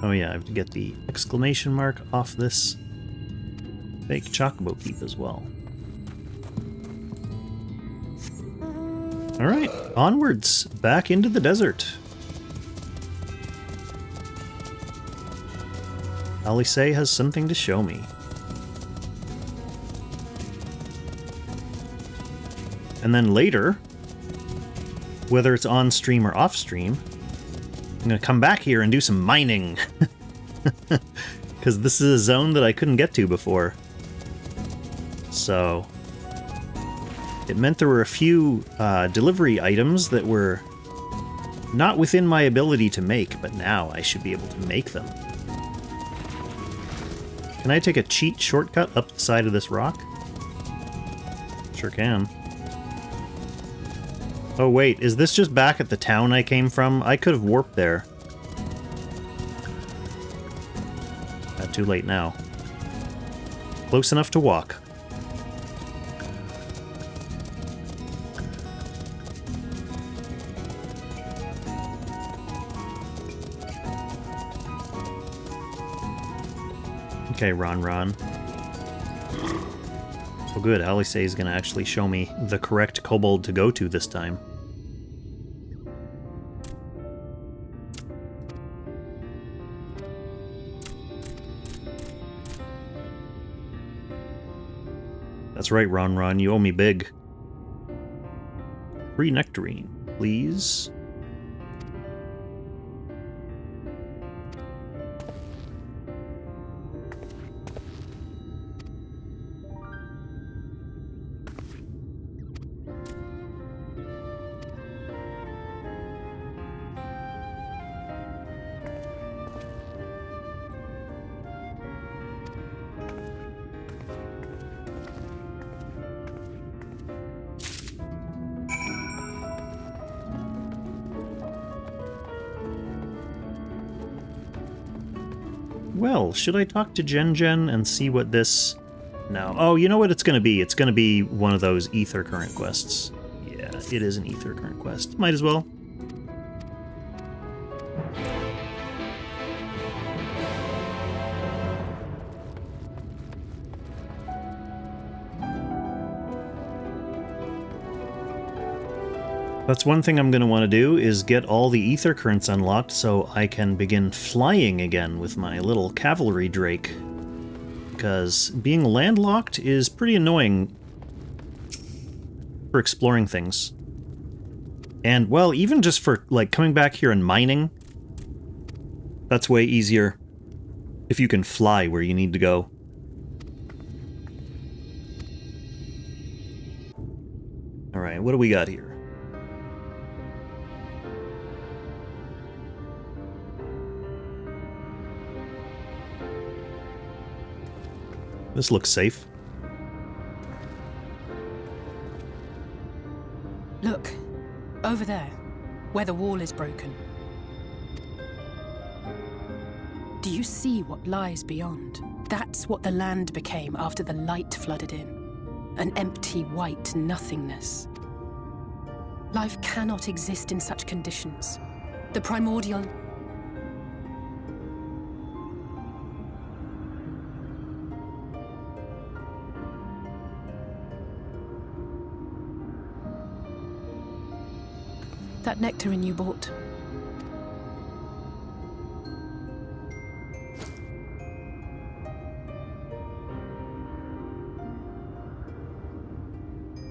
Oh yeah, I have to get the exclamation mark off this fake chocobo keep as well. Alright, onwards, back into the desert. Alice has something to show me. And then later, whether it's on stream or off stream, I'm gonna come back here and do some mining. Because this is a zone that I couldn't get to before. So it meant there were a few delivery items that were not within my ability to make, but now I should be able to make them. Can I take a cheat shortcut up the side of this rock? Sure can. Oh wait, is this just back at the town I came from? I could have warped there. Not too late now. Close enough to walk. Okay, Ron. Oh good, Alice is gonna actually show me the correct kobold to go to this time. That's right, Ron, you owe me big. Free nectarine, please. Well, should I talk to Jen and see what this... No. Oh, you know what it's going to be? It's going to be one of those ether current quests. Yeah, it is an ether current quest. Might as well. That's one thing I'm going to want to do, is get all the ether currents unlocked so I can begin flying again with my little cavalry drake. Because being landlocked is pretty annoying for exploring things. And, well, even just for, like, coming back here and mining, that's way easier if you can fly where you need to go. Alright, what do we got here? This looks safe. Look, over there, where the wall is broken. Do you see what lies beyond? That's what the land became after the light flooded in. An empty white nothingness. Life cannot exist in such conditions. The primordial... That nectarine you bought.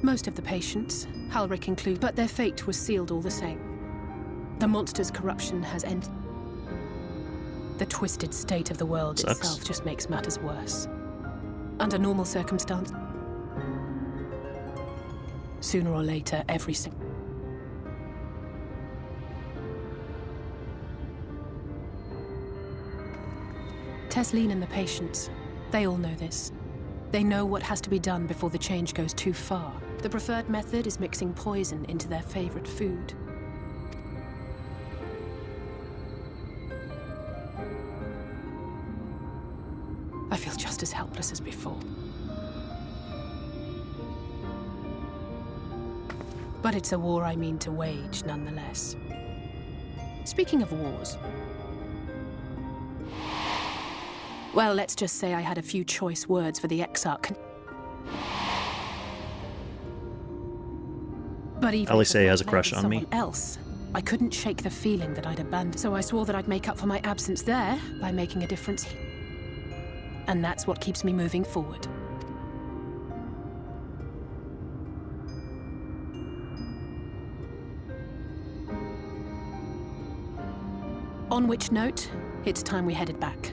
Most of the patients, Halric included, but their fate was sealed all the same. The monster's corruption has ended. The twisted state of the world itself just makes matters worse. Under normal circumstances, sooner or later, every single... Tesleen and the patients, they all know this. They know what has to be done before the change goes too far. The preferred method is mixing poison into their favorite food. I feel just as helpless as before. But it's a war I mean to wage, nonetheless. Speaking of wars... Well, let's just say I had a few choice words for the Exarch. But even Alice has a crush on me. Someone else, I couldn't shake the feeling that I'd abandoned. So I swore that I'd make up for my absence there by making a difference. And that's what keeps me moving forward. On which note, it's time we headed back.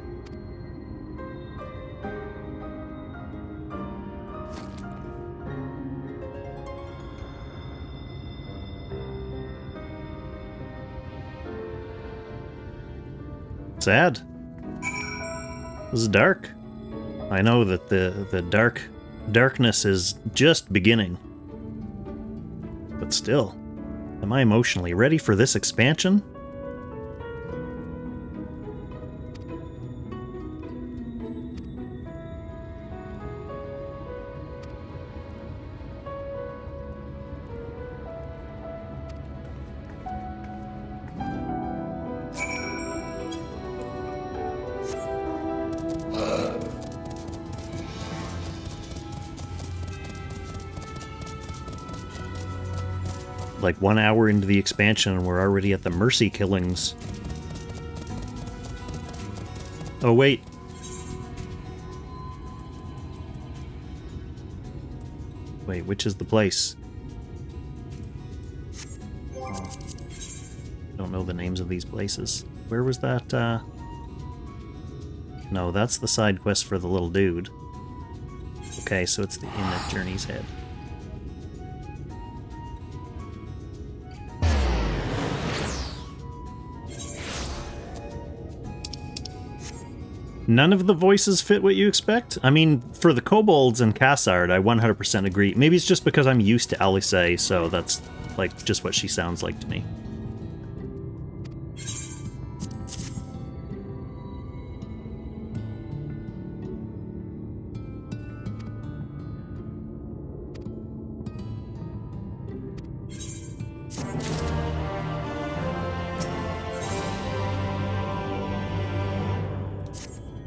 Sad. This is dark. I know that the darkness is just beginning. But still, am I emotionally ready for this expansion? like 1 hour into the expansion and we're already at the mercy killings. Oh, wait. Wait, which is the place? Oh, don't know the names of these places. Where was that, No, that's the side quest for the little dude. Okay, so it's the inn at Journey's Head. None of the voices fit what you expect? I mean, for the kobolds and Cassard, I 100% agree. Maybe it's just because I'm used to Alice, so that's, like, just what she sounds like to me.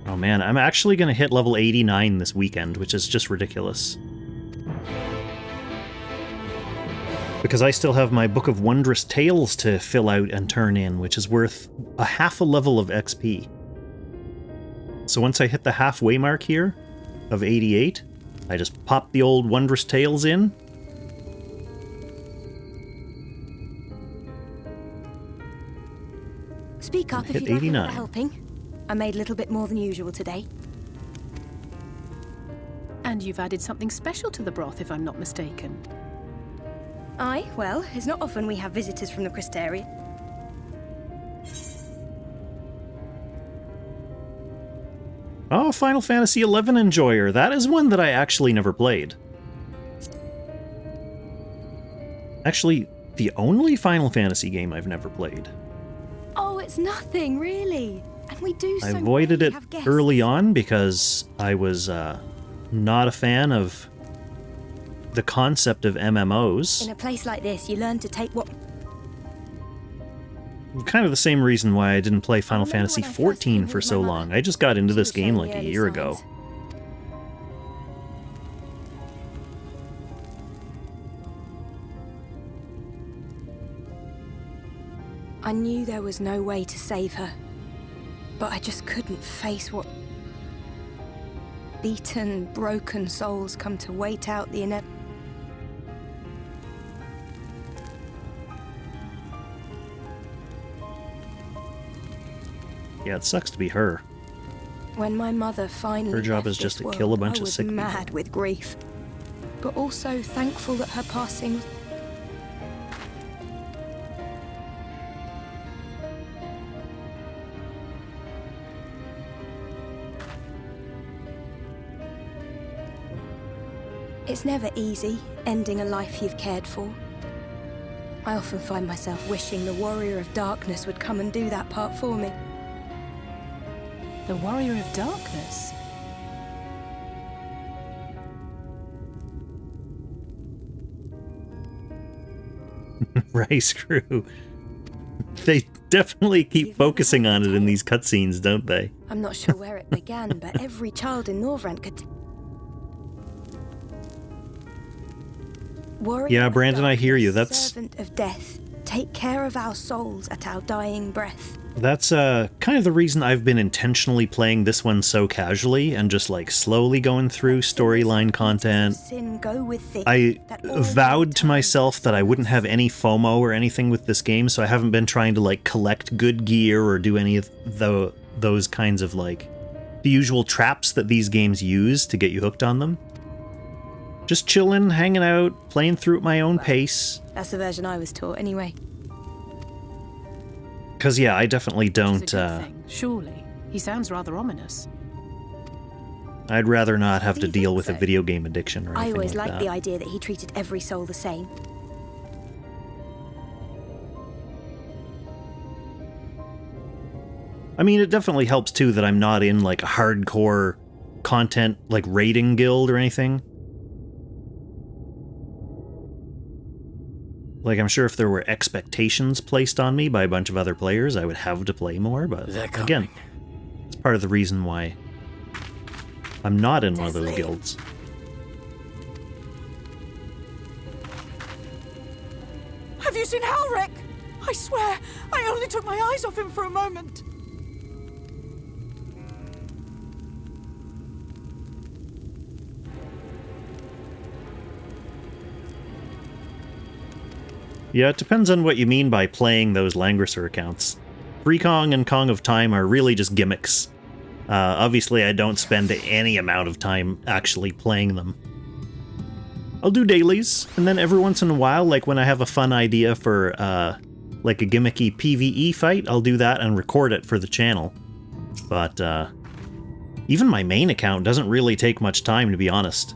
Oh man, I'm actually going to hit level 89 this weekend, which is just ridiculous. Because I still have my Book of Wondrous Tales to fill out and turn in, which is worth a half a level of XP. So once I hit the halfway mark here, of 88, I just pop the old Wondrous Tales in. Speak up if Hit you'd like a 89. little helping. I made a little bit more than usual today. And you've added something special to the broth, if I'm not mistaken. Aye, well, it's not often we have visitors from the Crystarian. Oh, Final Fantasy XI enjoyer. That is one that I actually never played. Actually, the only Final Fantasy game I've never played. Oh, it's nothing, really. And we do so I avoided rarely it have guests. early on because I was not a fan of the concept of MMOs. In a place like this, you learn to take what... Kind of the same reason why I didn't play Final remember Fantasy when I first came XIV here for with so my long. mother. I just got into She this was game showing like the a early year ago. signs. I knew there was no way to save her, but I just couldn't face what beaten, broken souls come to wait out the inevitable. Yeah, it sucks to be her. When my mother finally Her job left is just this to kill a world, bunch I of was sick people. mad with grief, but also thankful that her passing. It's never easy, ending a life you've cared for. I often find myself wishing the Warrior of Darkness would come and do that part for me. The Warrior of Darkness? Rice Crew. They definitely keep focusing on it in these cutscenes, don't they? I'm not sure where it began, but every child in Norvrent could... Warrior Yeah, of Brandon, I hear you. Darkness, That's- servant of death. Take care of our souls at our dying breath. That's kind of the reason I've been intentionally playing this one so casually and just like slowly going through storyline content. Sin go with thee, I that all vowed to mankind myself that I wouldn't have any FOMO or anything with this game, so I haven't been trying to like collect good gear or do any of those kinds of like the usual traps that these games use to get you hooked on them. Just chilling, hanging out, playing through at my own pace. That's the version I was taught, anyway. Because, yeah, I definitely Which is don't... a good thing, surely. He sounds rather ominous. I'd rather not have Do to you deal think with a so? video game addiction or I anything always like liked that. the idea that he treated every soul the same. I mean, it definitely helps, too, that I'm not in, like, a hardcore content, like, raiding guild or anything. Like, I'm sure if there were expectations placed on me by a bunch of other players, I would have to play more, but again, it's part of the reason why I'm not in one of those Have you seen Halric? I swear, I only took my eyes off him for a moment. Yeah, it depends on what you mean by playing those Langrisser accounts. Free Kong and Kong of Time are really just gimmicks. Obviously, I don't spend any amount of time actually playing them. I'll do dailies, and then every once in a while, like when I have a fun idea for like a gimmicky PvE fight, I'll do that and record it for the channel. But even my main account doesn't really take much time, to be honest.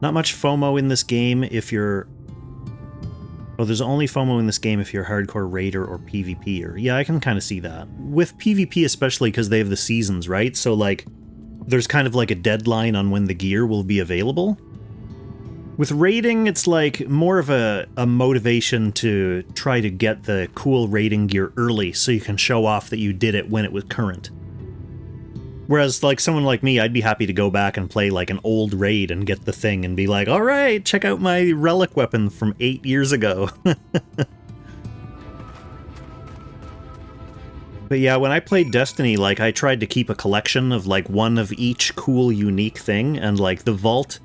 Not much FOMO in this game if you're... Oh, there's only FOMO in this game if you're a hardcore raider or PvPer. Yeah, I can kind of see that. With PvP especially because they have the seasons, right? So, like, there's kind of like a deadline on when the gear will be available. With raiding, it's like more of a motivation to try to get the cool raiding gear early so you can show off that you did it when it was current. Whereas, like, someone like me, I'd be happy to go back and play, like, an old raid and get the thing and be like, alright, check out my relic weapon from 8 years ago. But yeah, when I played Destiny, like, I tried to keep a collection of, like, one of each cool, unique thing, and, like, the vault,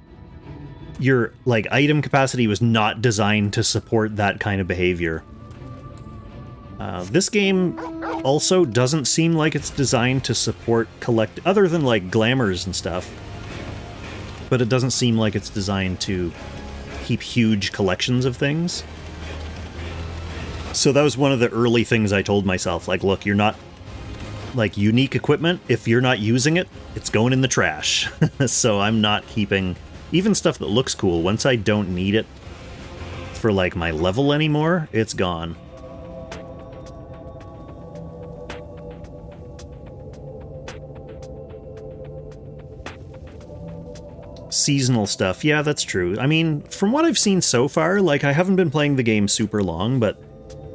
your, like, item capacity was not designed to support that kind of behavior. This game also doesn't seem like it's designed to support other than like glamours and stuff, but it doesn't seem like it's designed to keep huge collections of things. So that was one of the early things I told myself, like, look, you're not, like, unique equipment, if you're not using it, it's going in the trash. So I'm not keeping even stuff that looks cool. Once I don't need it for, like, my level anymore, it's gone. Seasonal stuff, yeah, that's true. I mean, from what I've seen so far, like, I haven't been playing the game super long, but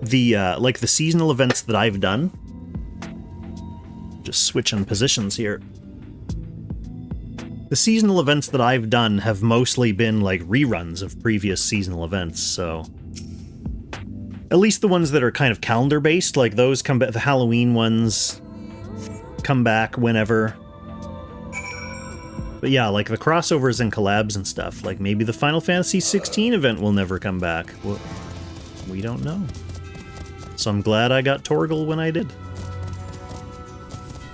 the, like, the seasonal events that I've done... Just switching positions here. The seasonal events that I've done have mostly been, like, reruns of previous seasonal events, so... At least the ones that are kind of calendar-based, like, those come back, the Halloween ones come back whenever... But yeah, like the crossovers and collabs and stuff, like maybe the Final Fantasy XVI event will never come back. Well, we don't know. So I'm glad I got Torgal when I did.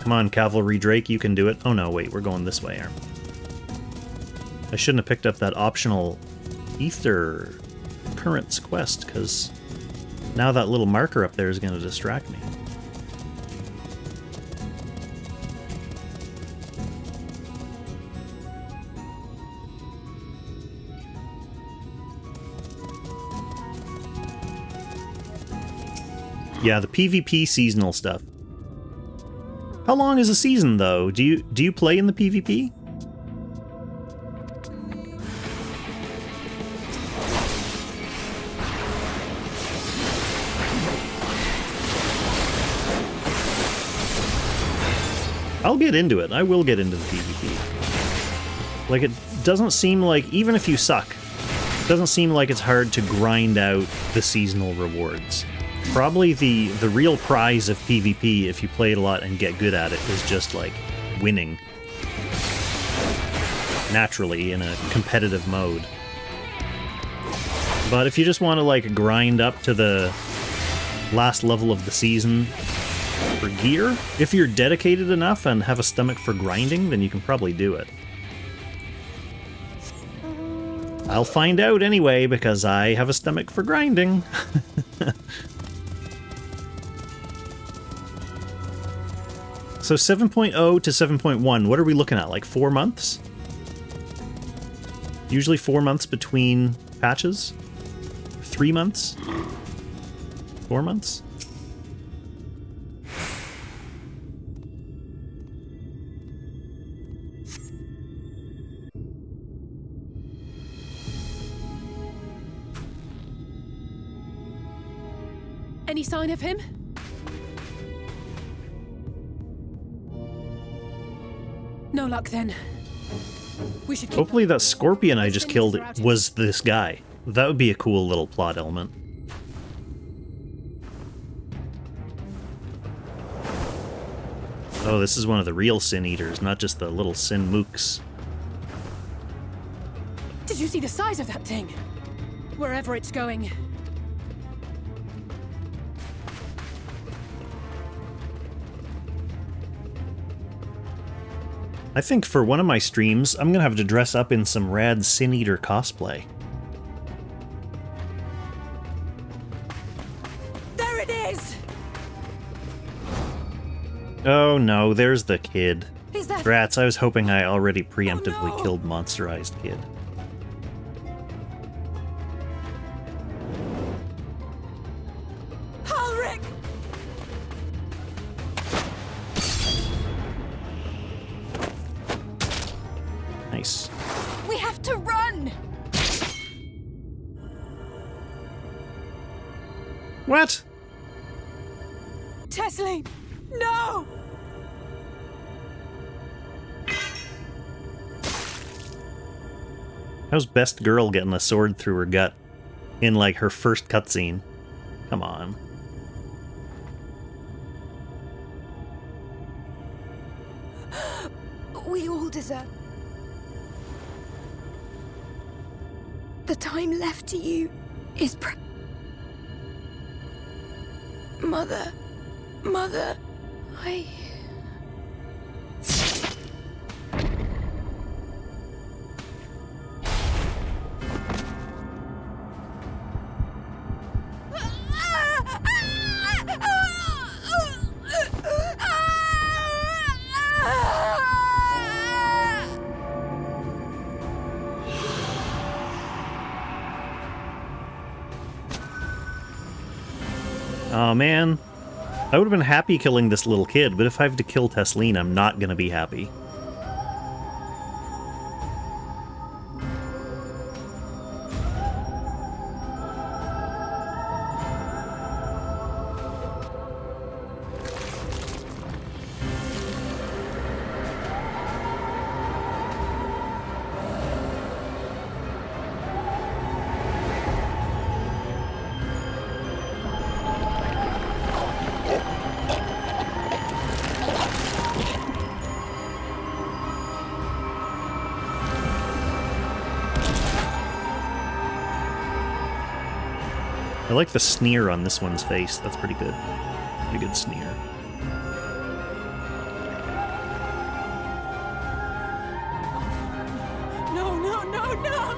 Come on, Cavalry Drake, you can do it. Oh no, wait, we're going this way, aren't we? I shouldn't have picked up that optional Ether Currents quest, because now that little marker up there is going to distract me. Yeah, the PvP seasonal stuff. How long is a season, though? Do you play in the PvP? I'll get into it. I will get into the PvP. Like, it doesn't seem like, even if you suck, it doesn't seem like it's hard to grind out the seasonal rewards. Probably the real prize of PvP, if you play it a lot and get good at it, is just, like, winning. Naturally, in a competitive mode. But if you just want to, like, grind up to the last level of the season for gear, if you're dedicated enough and have a stomach for grinding, then you can probably do it. I'll find out anyway, because I have a stomach for grinding. So 7.0 to 7.1, what are we looking at, like 4 months? Usually 4 months between patches? 3 months? 4 months? Any sign of him? No luck then. We should keep Hopefully that scorpion I just killed was this guy. That would be a cool little plot element. Oh, this is one of the real Sin Eaters, not just the little Sin Mooks. Did you see the size of that thing? Wherever it's going. I think for one of my streams, I'm gonna have to dress up in some rad Sin Eater cosplay. There it is! Oh no, there's the kid. Is that... Rats, I was hoping I already preemptively killed Monsterized Kid. Ulrich! Nice. We have to run! What? Tesleen! No! How's Best Girl getting a sword through her gut in, like, her first cutscene? Come on. We all deserve... The time left to you is Mother, I... Oh man, I would have been happy killing this little kid, but if I have to kill Tesleen, I'm not gonna be happy. I like the sneer on this one's face. That's pretty good. Pretty good sneer. No, no, no, no!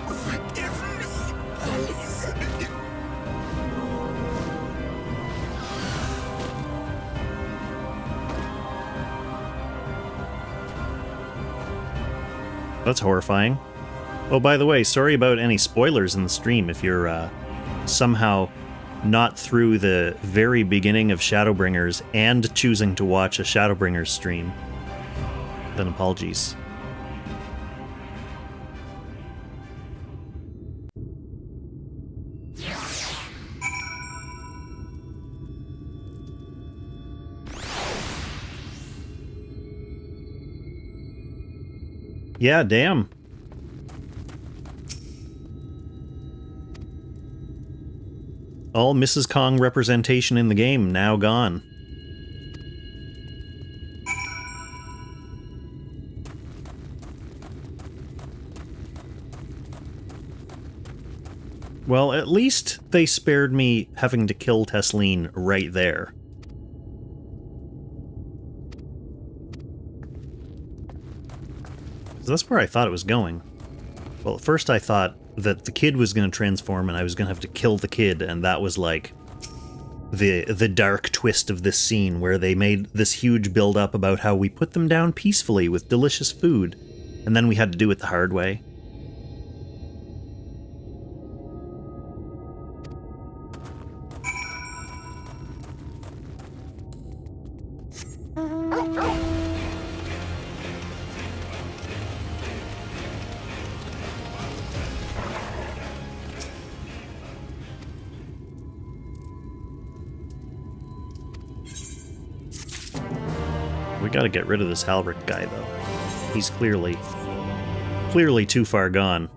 Forgive me, please. That's horrifying. Oh, by the way, sorry about any spoilers in the stream. If you're somehow not through the very beginning of Shadowbringers and choosing to watch a Shadowbringers stream, then apologies. Yeah, damn. All Mrs. Kong representation in the game now gone. Well, at least they spared me having to kill Tesleen right there. That's where I thought it was going. Well, at first I thought that the kid was going to transform and I was going to have to kill the kid, and that was like the dark twist of this scene where they made this huge build-up about how we put them down peacefully with delicious food, and then we had to do it the hard way. We gotta get rid of this Halric guy, though. He's clearly too far gone.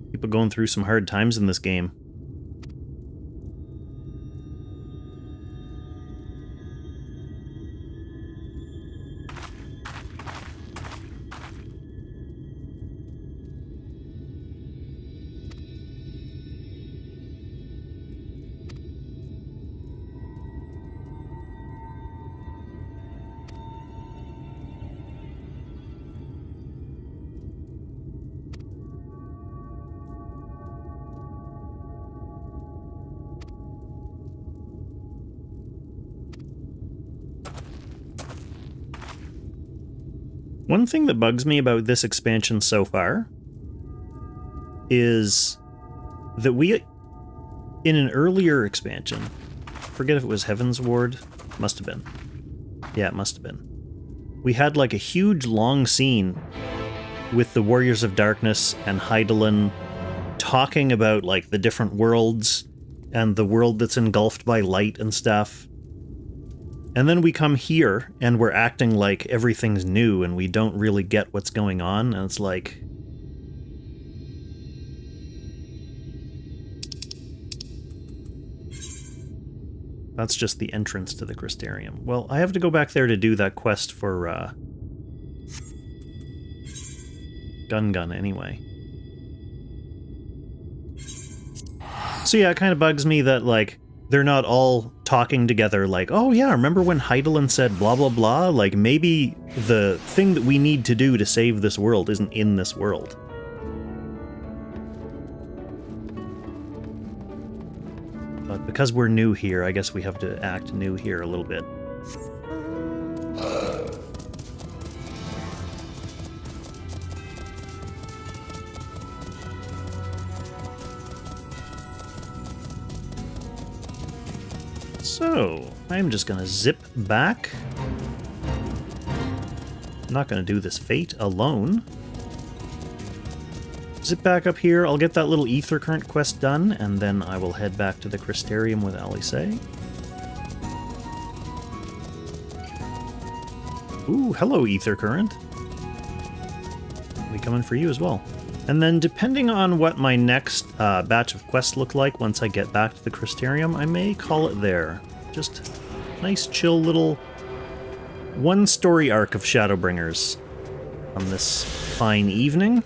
People going through some hard times in this game. One thing that bugs me about this expansion so far is that we, in an earlier expansion, forget if it was Heaven's Ward, must have been. Yeah, it must have been. We had like a huge long scene with the Warriors of Darkness and Hydaelyn talking about like the different worlds and the world that's engulfed by light and stuff. And then we come here, and we're acting like everything's new, and we don't really get what's going on, and it's like... That's just the entrance to the Crystarium. Well, I have to go back there to do that quest for, Gun anyway. So yeah, it kind of bugs me that, like, they're not all talking together like, oh yeah, remember when Hydaelyn said blah blah blah? Like, maybe the thing that we need to do to save this world isn't in this world. But because we're new here, I guess we have to act new here a little bit. So, I'm just gonna zip back. I'm not gonna do this fate alone. Zip back up here, I'll get that little ether current quest done, and then I will head back to the Crystarium with Alice. Ooh, hello ether current. I'll be coming for you as well. And then, depending on what my next batch of quests look like once I get back to the Crystarium, I may call it there. Just nice, chill little one-story arc of Shadowbringers on this fine evening.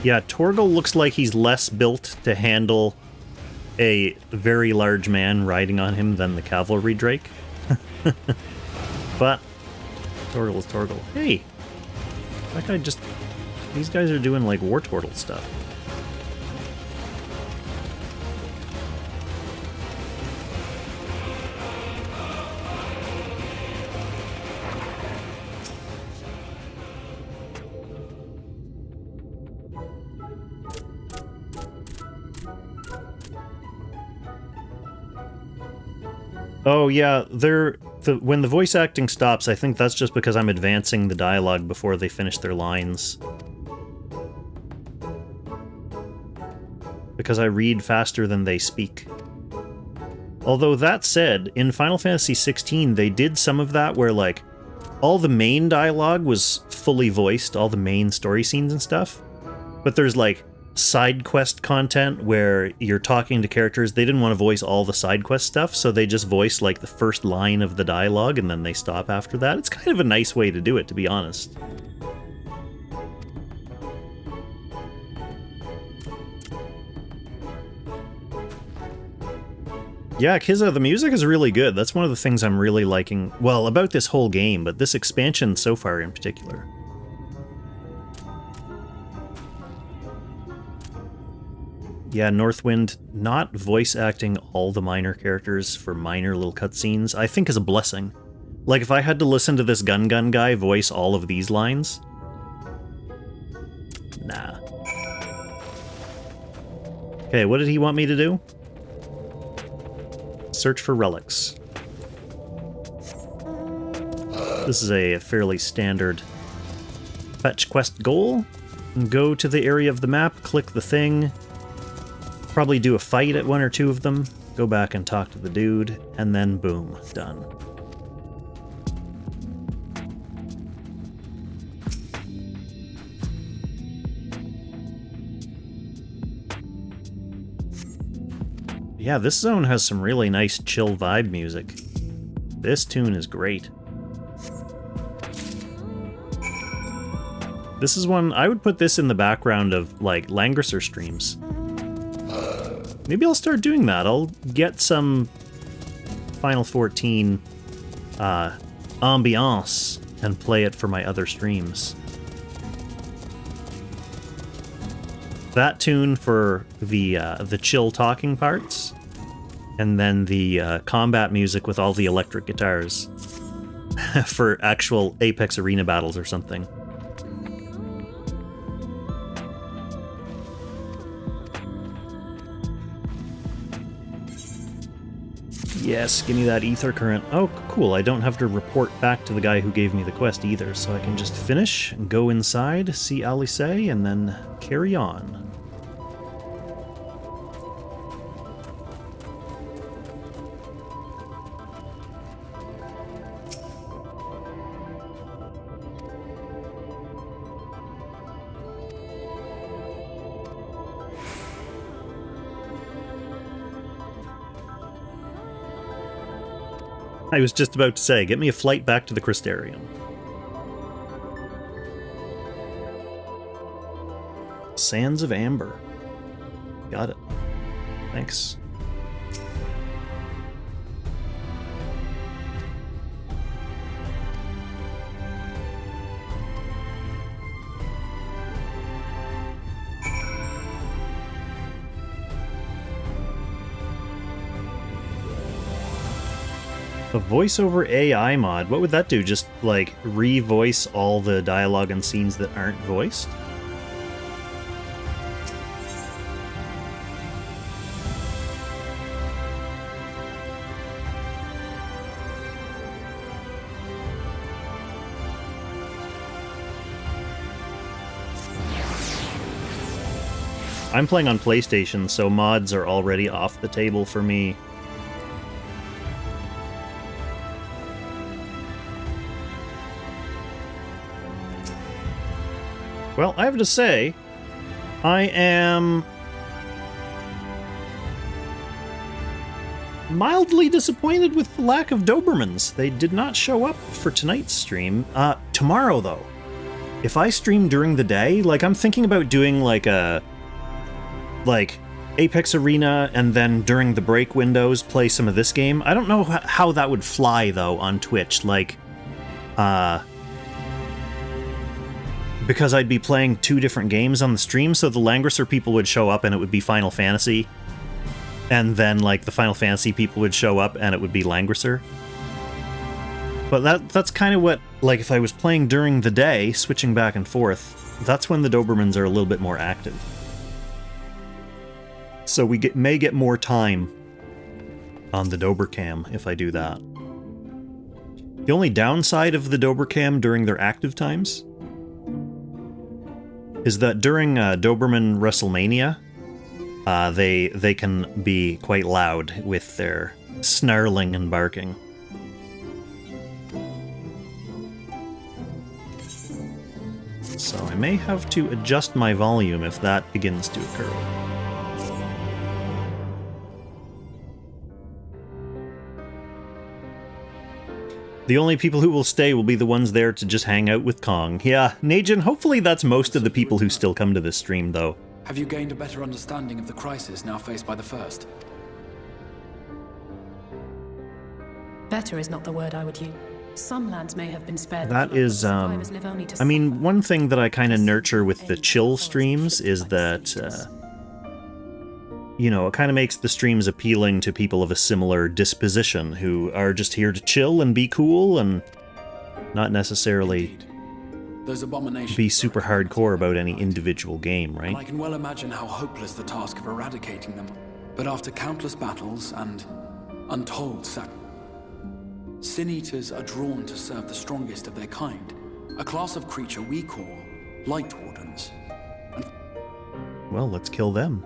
Yeah, Torgal looks like he's less built to handle a very large man riding on him than the cavalry drake. But Torgal is Torgal. Hey! That guy just... These guys are doing, like, war turtle stuff. Oh yeah, when the voice acting stops, I think that's just because I'm advancing the dialogue before they finish their lines. Because I read faster than they speak. Although that said, in Final Fantasy XVI, they did some of that where, like, all the main dialogue was fully voiced, all the main story scenes and stuff. But there's, like, side quest content where you're talking to characters. They didn't want to voice all the side quest stuff, so they just voice like the first line of the dialogue and then they stop after that. It's kind of a nice way to do it, to be honest. Yeah, Kizza, the music is really good. That's one of the things I'm really liking, well, about this whole game, but this expansion so far in particular. Yeah, Northwind not voice acting all the minor characters for minor little cutscenes, I think is a blessing. Like, if I had to listen to this Gun guy voice all of these lines... Nah. Okay, what did he want me to do? Search for relics. This is a fairly standard fetch quest goal. Go to the area of the map, click the thing... Probably do a fight at one or two of them, go back and talk to the dude, and then boom, done. Yeah, this zone has some really nice chill vibe music. This tune is great. This is one, I would put this in the background of, like, Langrisser streams. Maybe I'll start doing that. I'll get some Final 14 ambiance and play it for my other streams. That tune for the chill talking parts, and then the combat music with all the electric guitars for actual Apex Arena battles or something. Yes, give me that ether current. Oh, cool, I don't have to report back to the guy who gave me the quest either, so I can just finish and go inside, see Alice, and then carry on. I was just about to say, get me a flight back to the Crystarium. Sands of Amber. Got it. Thanks. A voiceover AI mod, what would that do? Just, like, re-voice all the dialogue and scenes that aren't voiced? I'm playing on PlayStation, so mods are already off the table for me. Well, I have to say, I am mildly disappointed with the lack of Dobermans. They did not show up for tonight's stream. Tomorrow, though. If I stream during the day, like, I'm thinking about doing, like, Apex Arena, and then during the break windows, play some of this game. I don't know how that would fly, though, on Twitch. Like, because I'd be playing two different games on the stream, so the Langrisser people would show up and it would be Final Fantasy. And then, like, the Final Fantasy people would show up and it would be Langrisser. But that's kind of what, like, if I was playing during the day, switching back and forth, that's when the Dobermans are a little bit more active. So we may get more time on the Dobercam if I do that. The only downside of the Dobercam during their active times is that during Doberman WrestleMania, they can be quite loud with their snarling and barking. So I may have to adjust my volume if that begins to occur. The only people who will stay will be the ones there to just hang out with Kong. Yeah, Najin, hopefully that's most of the people who still come to this stream, though. Have you gained a better understanding of the crisis now faced by the First? Better is not the word I would use. Some lands may have been spared. That is, I mean, one thing that I kind of nurture with the chill streams is that, you know, it kind of makes the streams appealing to people of a similar disposition who are just here to chill and be cool and not necessarily be super hardcore about any individual game, right? And I can well imagine how hopeless the task of eradicating them. But after countless battles and untold Sin Eaters are drawn to serve the strongest of their kind, a class of creature we call Light Wardens. Well, let's kill them.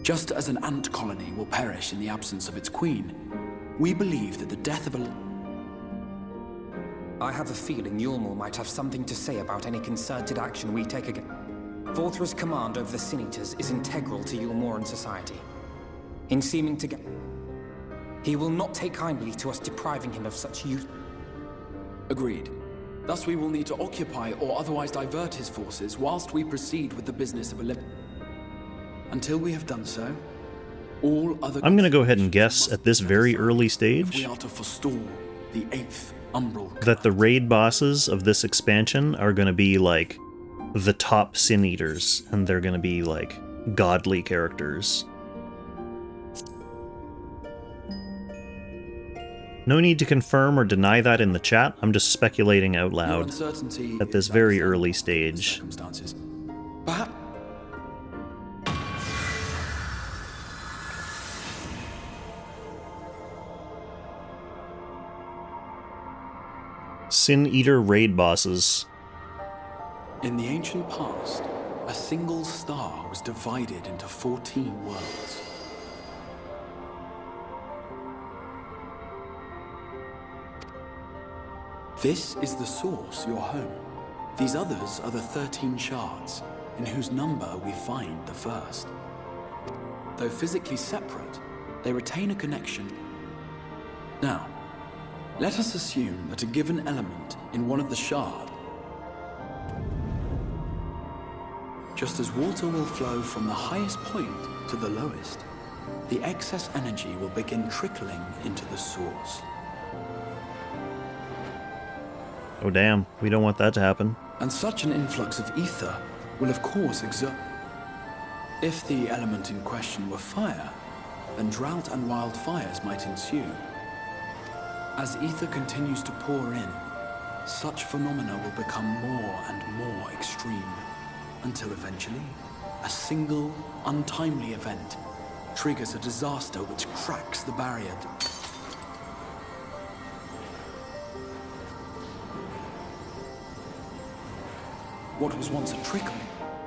Just as an ant colony will perish in the absence of its queen, we believe that the death of a... I have a feeling Yulmul might have something to say about any concerted action we take again. Volthra's command over the Sin Eaters is integral to Yulmoran society. In seeming to get... He will not take kindly to us depriving him of such youth. Agreed. Thus we will need to occupy or otherwise divert his forces whilst we proceed with the business of a Until we have done so, all other... I'm going to go ahead and guess at this very early stage we are to forestall the 8th Umbral that the raid bosses of this expansion are going to be like the top Sin Eaters, and they're going to be like godly characters. No need to confirm or deny that in the chat. I'm just speculating out loud at this very early stage. Perhaps. Sin Eater raid bosses. In the ancient past, a single star was divided into 14 worlds. This is the source, your home. These others are the 13 shards, in whose number we find the first. Though physically separate, they retain a connection. Now, let us assume that a given element in one of the shards, just as water will flow from the highest point to the lowest, the excess energy will begin trickling into the source. Oh damn, we don't want that to happen. And such an influx of ether will of course exert... If the element in question were fire, then drought and wildfires might ensue. As ether continues to pour in, such phenomena will become more and more extreme, until eventually, a single, untimely event triggers a disaster which cracks the barrier. What was once a trickle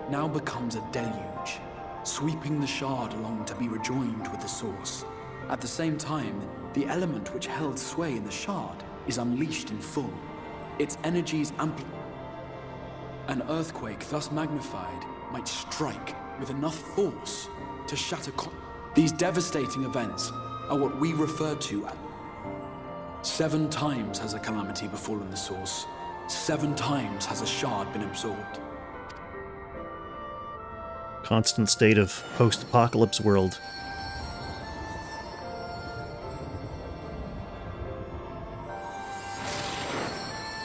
now becomes a deluge, sweeping the shard along to be rejoined with the source. At the same time, the element which held sway in the shard is unleashed in full. Its energies An earthquake thus magnified might strike with enough force to shatter These devastating events are what we refer to as 7 times has a calamity befallen the source. 7 times has a shard been absorbed. Constant state of post-apocalypse world.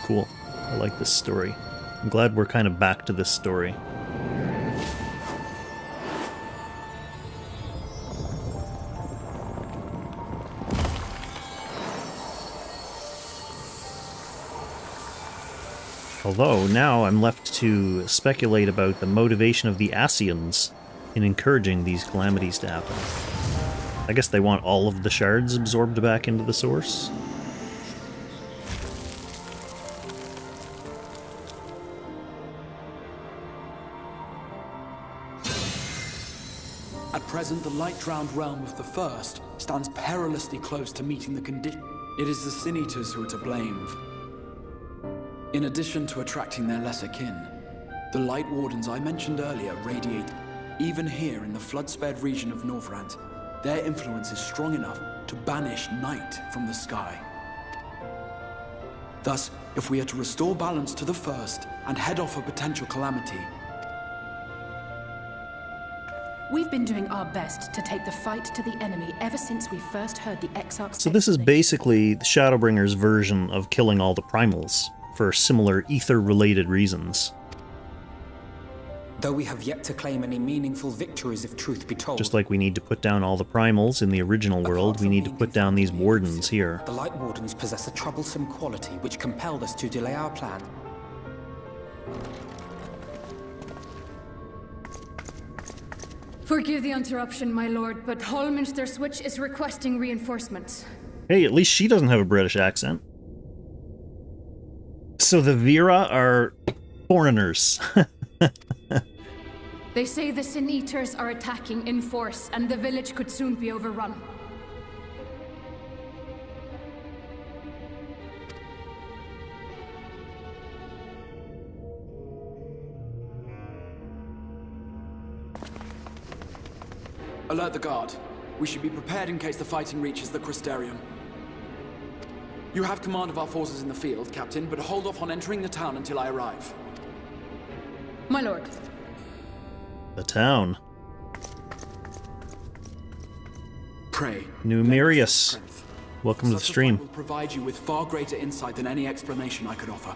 Cool. I like this story. I'm glad we're kind of back to this story. Although, now I'm left to speculate about the motivation of the Ascians in encouraging these calamities to happen. I guess they want all of the shards absorbed back into the source? At present, the light-drowned realm of the First stands perilously close to meeting the condition. It is the Sin Eaters who are to blame. In addition to attracting their lesser kin, the Light Wardens I mentioned earlier radiate. Even here in the flood-spared region of Northrant, their influence is strong enough to banish night from the sky. Thus, if we are to restore balance to the First and head off a potential calamity, We've been doing our best to take the fight to the enemy ever since we first heard the Exarch's. So this is basically the Shadowbringers' version of killing all the primals, for similar ether-related reasons. Though we have yet to claim any meaningful victories if truth be told. Just like we need to put down all the primals in the original world, we need to put down these wardens here. The Light Wardens possess a troublesome quality which compelled us to delay our plan. Forgive the interruption, my lord, but Hallminster Switch is requesting reinforcements. Hey, at least she doesn't have a British accent. So the Vera are foreigners. They say the Sin Eaters are attacking in force, and the village could soon be overrun. alert the guard. We should be prepared in case the fighting reaches the Crystarium. You have command of our forces in the field, Captain, but hold off on entering the town until I arrive. My lord. The town. Pray. Numerius. Welcome to the stream. Will provide you with far greater insight than any explanation I could offer.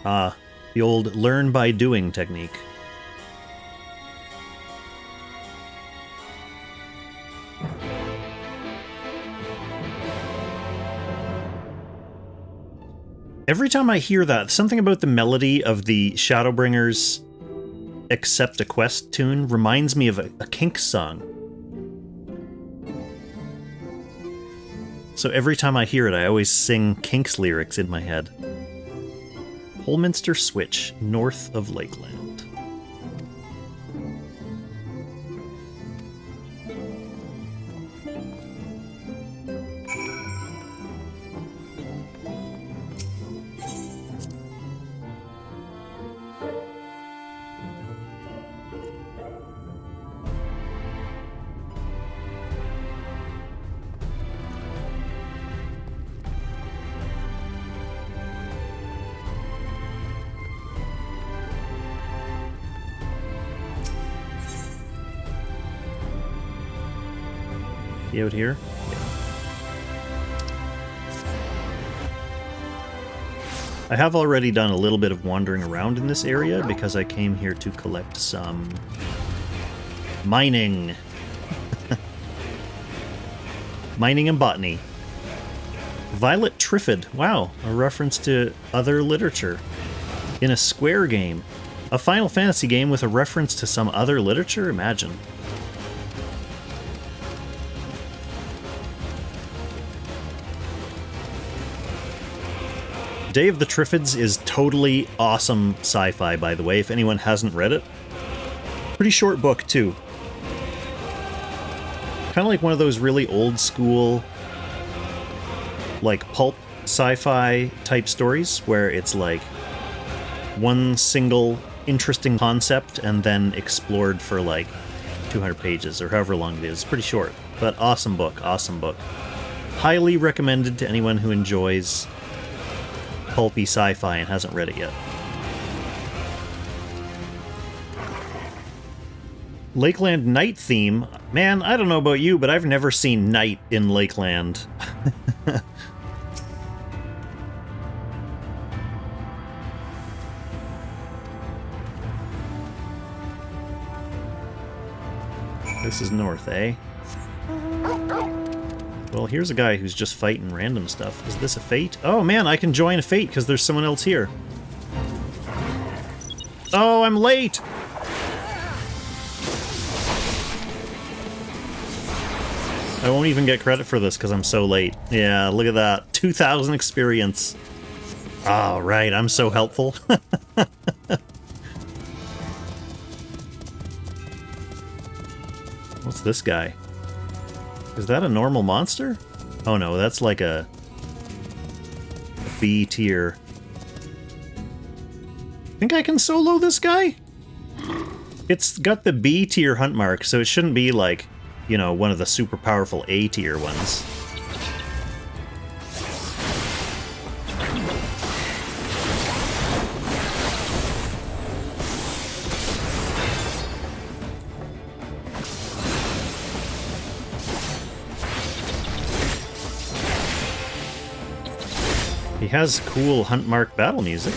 Ah, the old learn by doing technique. Every time I hear that, something about the melody of the Shadowbringers Accept a Quest tune reminds me of a Kinks song. So every time I hear it, I always sing Kinks lyrics in my head. Hallminster Switch, north of Lakeland. Out here? Yeah. I have already done a little bit of wandering around in this area because I came here to collect some mining. Mining and botany. Violet Triffid. Wow, a reference to other literature. In a Square game. A Final Fantasy game with a reference to some other literature? Imagine. Day of the Triffids is totally awesome sci-fi, by the way, if anyone hasn't read it. Pretty short book, too. Kind of like one of those really old-school, like, pulp sci-fi type stories, where it's like one single interesting concept and then explored for like 200 pages, or however long it is. It's pretty short, but awesome book, awesome book. Highly recommended to anyone who enjoys pulpy sci-fi and hasn't read it yet. Lakeland night theme. Man, I don't know about you, but I've never seen night in Lakeland. This is north, eh? Well, here's a guy who's just fighting random stuff. Is this a fate? Oh man, I can join a fate because there's someone else here. Oh, I'm late! I won't even get credit for this because I'm so late. Yeah, look at that. 2,000 experience. Oh, right, I'm so helpful. What's this guy? Is that a normal monster? Oh no, that's like a B tier. Think I can solo this guy? It's got the B tier hunt mark, so it shouldn't be like, you know, one of the super powerful A tier ones. He has cool hunt mark battle music.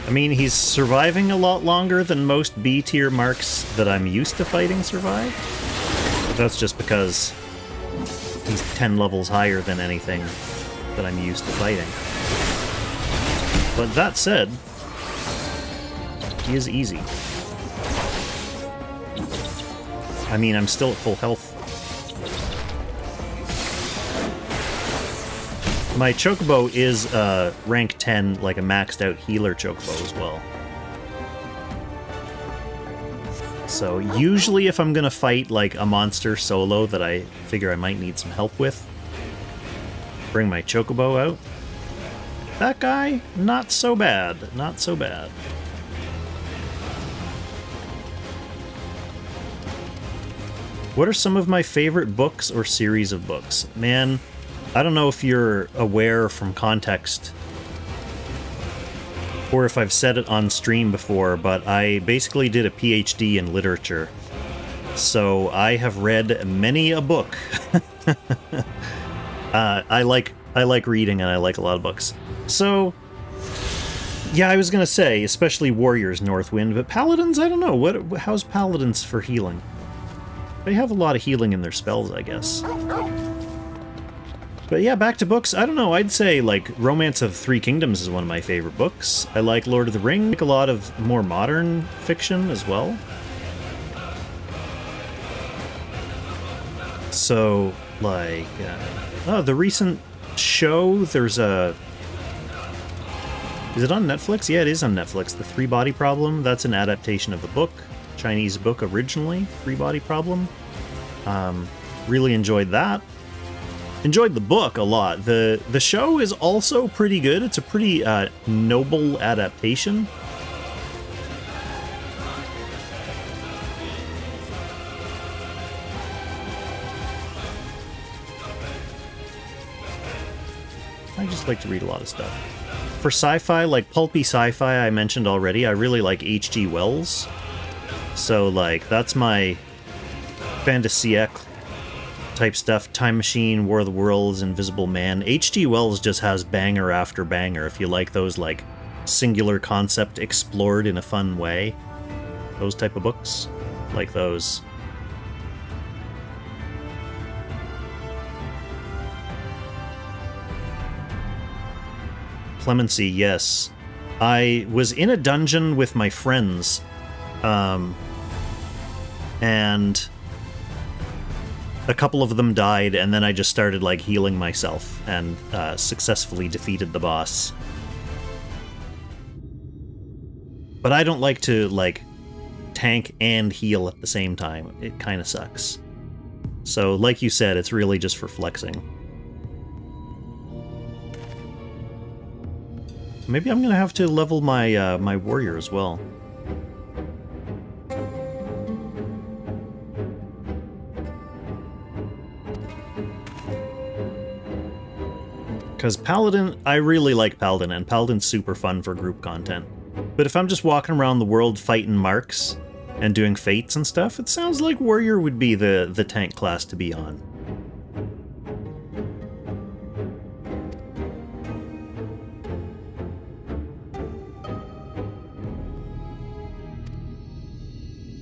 I mean, he's surviving a lot longer than most B-tier marks that I'm used to fighting survive. But that's just because he's 10 levels higher than anything that I'm used to fighting. But that said, he is easy. I mean, I'm still at full health. My Chocobo is rank 10, like a maxed out healer Chocobo as well. So usually if I'm gonna fight like a monster solo that I figure I might need some help with, bring my Chocobo out. That guy, not so bad, not so bad. What are some of my favorite books or series of books? Man, I don't know if you're aware from context or if I've said it on stream before, but I basically did a PhD in literature. So I have read many a book. I like reading and I like a lot of books. So yeah, I was gonna say, especially Warriors Northwind, but Paladins, I don't know. How's Paladins for healing? They have a lot of healing in their spells, I guess. But yeah, back to books. I don't know, I'd say, like, Romance of the Three Kingdoms is one of my favorite books. I like Lord of the Rings. I like a lot of more modern fiction as well. So, like, the recent show, there's a... Is it on Netflix? Yeah, it is on Netflix. The Three Body Problem, that's an adaptation of a book. Chinese book originally, Three Body Problem. Really enjoyed that. Enjoyed the book a lot. The show is also pretty good. It's a pretty noble adaptation. I just like to read a lot of stuff. For sci-fi, like pulpy sci-fi I mentioned already, I really like H.G. Wells. So, like, that's my Fantasy type stuff. Time Machine, War of the Worlds, Invisible Man. H.G. Wells just has banger after banger if you like those, like, singular concept explored in a fun way. Those type of books. Like those. Clemency, yes. I was in a dungeon with my friends, and a couple of them died, and then I just started, like, healing myself, and successfully defeated the boss. But I don't like to, like, tank and heal at the same time. It kind of sucks. So, like you said, it's really just for flexing. Maybe I'm gonna have to level my my warrior as well. Because Paladin, I really like Paladin, and Paladin's super fun for group content. But if I'm just walking around the world fighting marks and doing fates and stuff, it sounds like Warrior would be the tank class to be on.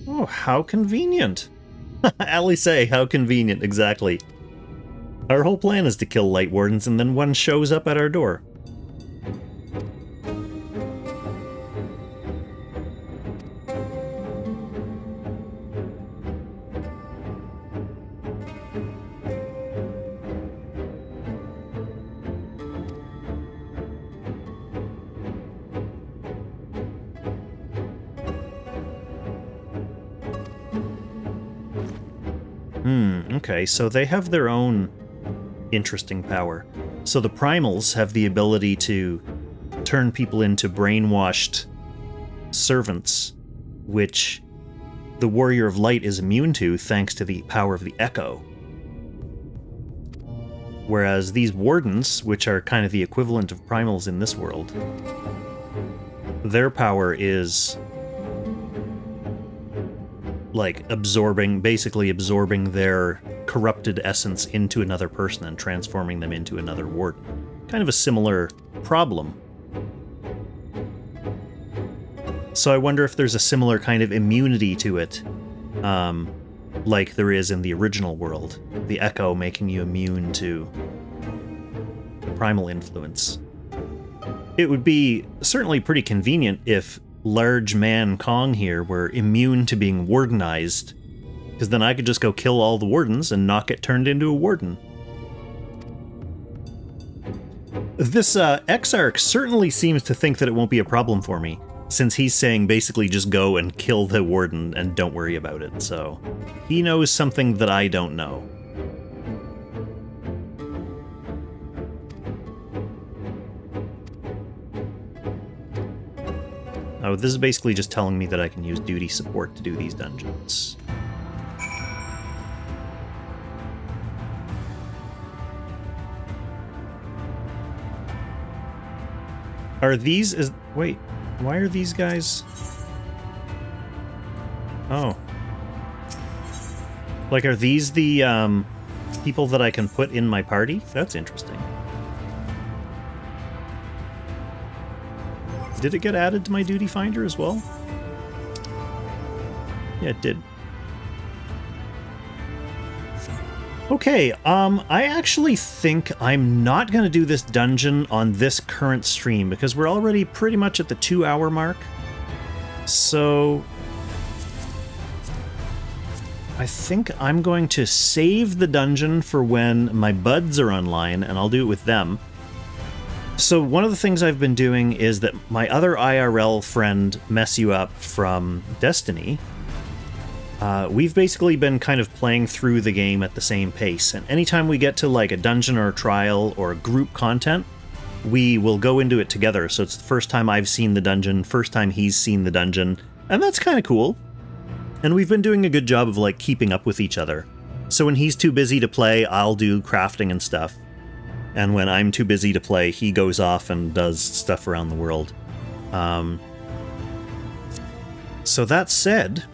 Oh, how convenient. Allie say, how convenient, exactly. Our whole plan is to kill Light Wardens, and then one shows up at our door. Okay, so they have their own interesting power. So the Primals have the ability to turn people into brainwashed servants, which the Warrior of Light is immune to thanks to the power of the Echo. Whereas these Wardens, which are kind of the equivalent of Primals in this world, their power is like basically absorbing their corrupted essence into another person and transforming them into another warden. Kind of a similar problem. So I wonder if there's a similar kind of immunity to it, like there is in the original world. The Echo making you immune to the primal influence. It would be certainly pretty convenient if large man Kong here were immune to being wardenized, because then I could just go kill all the wardens and not get turned into a warden. This Exarch certainly seems to think that it won't be a problem for me, since he's saying basically just go and kill the warden and don't worry about it, so he knows something that I don't know. Oh, this is basically just telling me that I can use duty support to do these dungeons. Are these... Wait, why are these guys... Oh. Like, are these the, people that I can put in my party? That's interesting. Did it get added to my duty finder as well? Yeah, it did. Okay, I actually think I'm not going to do this dungeon on this current stream, because we're already pretty much at the 2-hour mark. So I think I'm going to save the dungeon for when my buds are online, and I'll do it with them. So one of the things I've been doing is that my other IRL friend, Mess You Up from Destiny, we've basically been kind of playing through the game at the same pace, and anytime we get to like a dungeon or a trial or a group content, we will go into it together. So it's the first time I've seen the dungeon, first time he's seen the dungeon, and that's kind of cool. And we've been doing a good job of like keeping up with each other. So when he's too busy to play, I'll do crafting and stuff. And when I'm too busy to play, he goes off and does stuff around the world. So that said,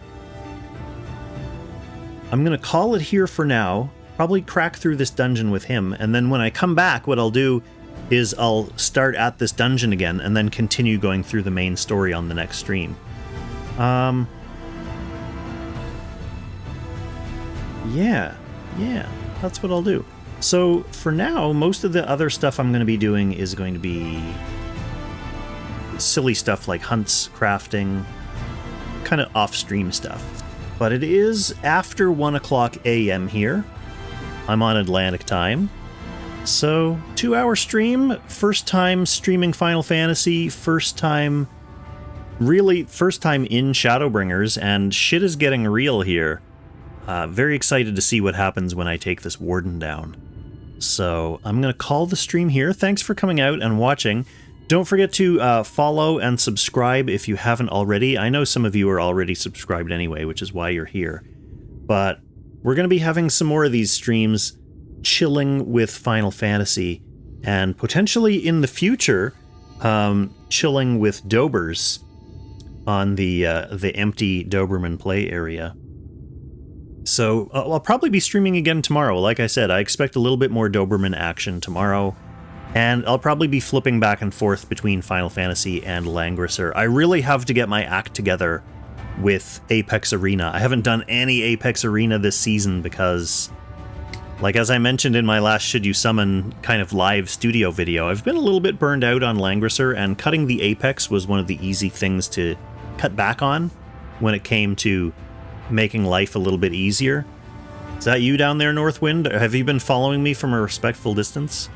I'm going to call it here for now, probably crack through this dungeon with him, and then when I come back, what I'll do is I'll start at this dungeon again, and then continue going through the main story on the next stream. Yeah, that's what I'll do. So, for now, most of the other stuff I'm going to be doing is going to be silly stuff like hunts, crafting, kind of off-stream stuff. But it is after 1 o'clock a.m. here. I'm on Atlantic time. So, 2-hour stream, first time streaming Final Fantasy, first time in Shadowbringers, and shit is getting real here. Very excited to see what happens when I take this warden down. So I'm going to call the stream here. Thanks for coming out and watching. Don't forget to follow and subscribe if you haven't already. I know some of you are already subscribed anyway, which is why you're here. But we're going to be having some more of these streams chilling with Final Fantasy and potentially in the future, chilling with Dobers on the empty Doberman play area. So I'll probably be streaming again tomorrow. Like I said, I expect a little bit more Doberman action tomorrow. And I'll probably be flipping back and forth between Final Fantasy and Langrisser. I really have to get my act together with Apex Arena. I haven't done any Apex Arena this season because, like as I mentioned in my last Should You Summon kind of live studio video, I've been a little bit burned out on Langrisser, and cutting the Apex was one of the easy things to cut back on when it came to making life a little bit easier. Is that you down there, Northwind? Have you been following me from a respectful distance?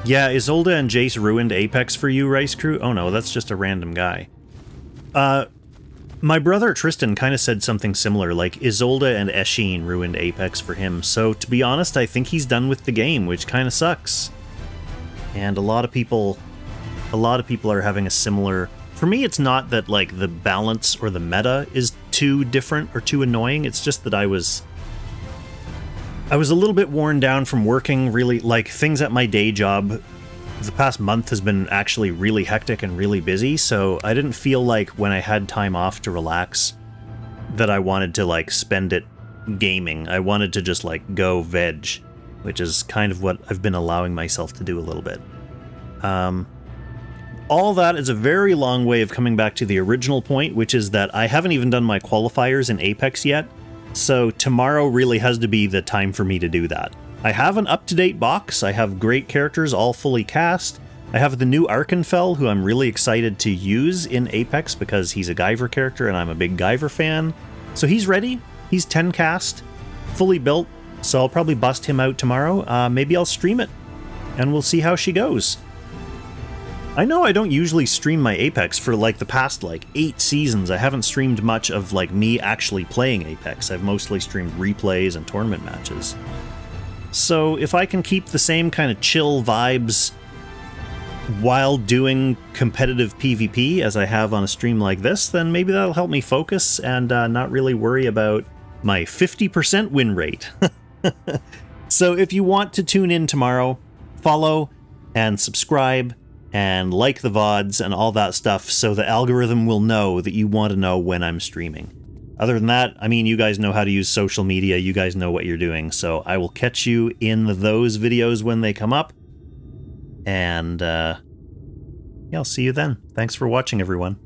Yeah, Isolde and Jace ruined Apex for you, Rice Crew? Oh no, that's just a random guy. My brother Tristan kind of said something similar, like Isolde and Eshin ruined Apex for him, so to be honest, I think he's done with the game, which kind of sucks. And a lot of people are having a similar... For me, it's not that, like, the balance or the meta is too different or too annoying, it's just that I was a little bit worn down from working really, like, things at my day job. The past month has been actually really hectic and really busy, so I didn't feel like when I had time off to relax that I wanted to, like, spend it gaming. I wanted to just, like, go veg, which is kind of what I've been allowing myself to do a little bit. All that is a very long way of coming back to the original point, which is that I haven't even done my qualifiers in Apex yet, so tomorrow really has to be the time for me to do that. I have an up-to-date box, I have great characters all fully cast, I have the new Arkenfell, who I'm really excited to use in Apex because he's a Guyver character and I'm a big Guyver fan. So he's ready, he's 10 cast, fully built, so I'll probably bust him out tomorrow. Maybe I'll stream it, and we'll see how she goes. I know I don't usually stream my Apex for like the past like 8 seasons. I haven't streamed much of like me actually playing Apex. I've mostly streamed replays and tournament matches. So if I can keep the same kind of chill vibes while doing competitive PvP as I have on a stream like this, then maybe that'll help me focus and not really worry about my 50% win rate. So if you want to tune in tomorrow, follow and subscribe and like the VODs and all that stuff so the algorithm will know that you want to know when I'm streaming. Other than that, I mean, you guys know how to use social media, you guys know what you're doing, so I will catch you in those videos when they come up, and yeah, I'll see you then. Thanks for watching, everyone.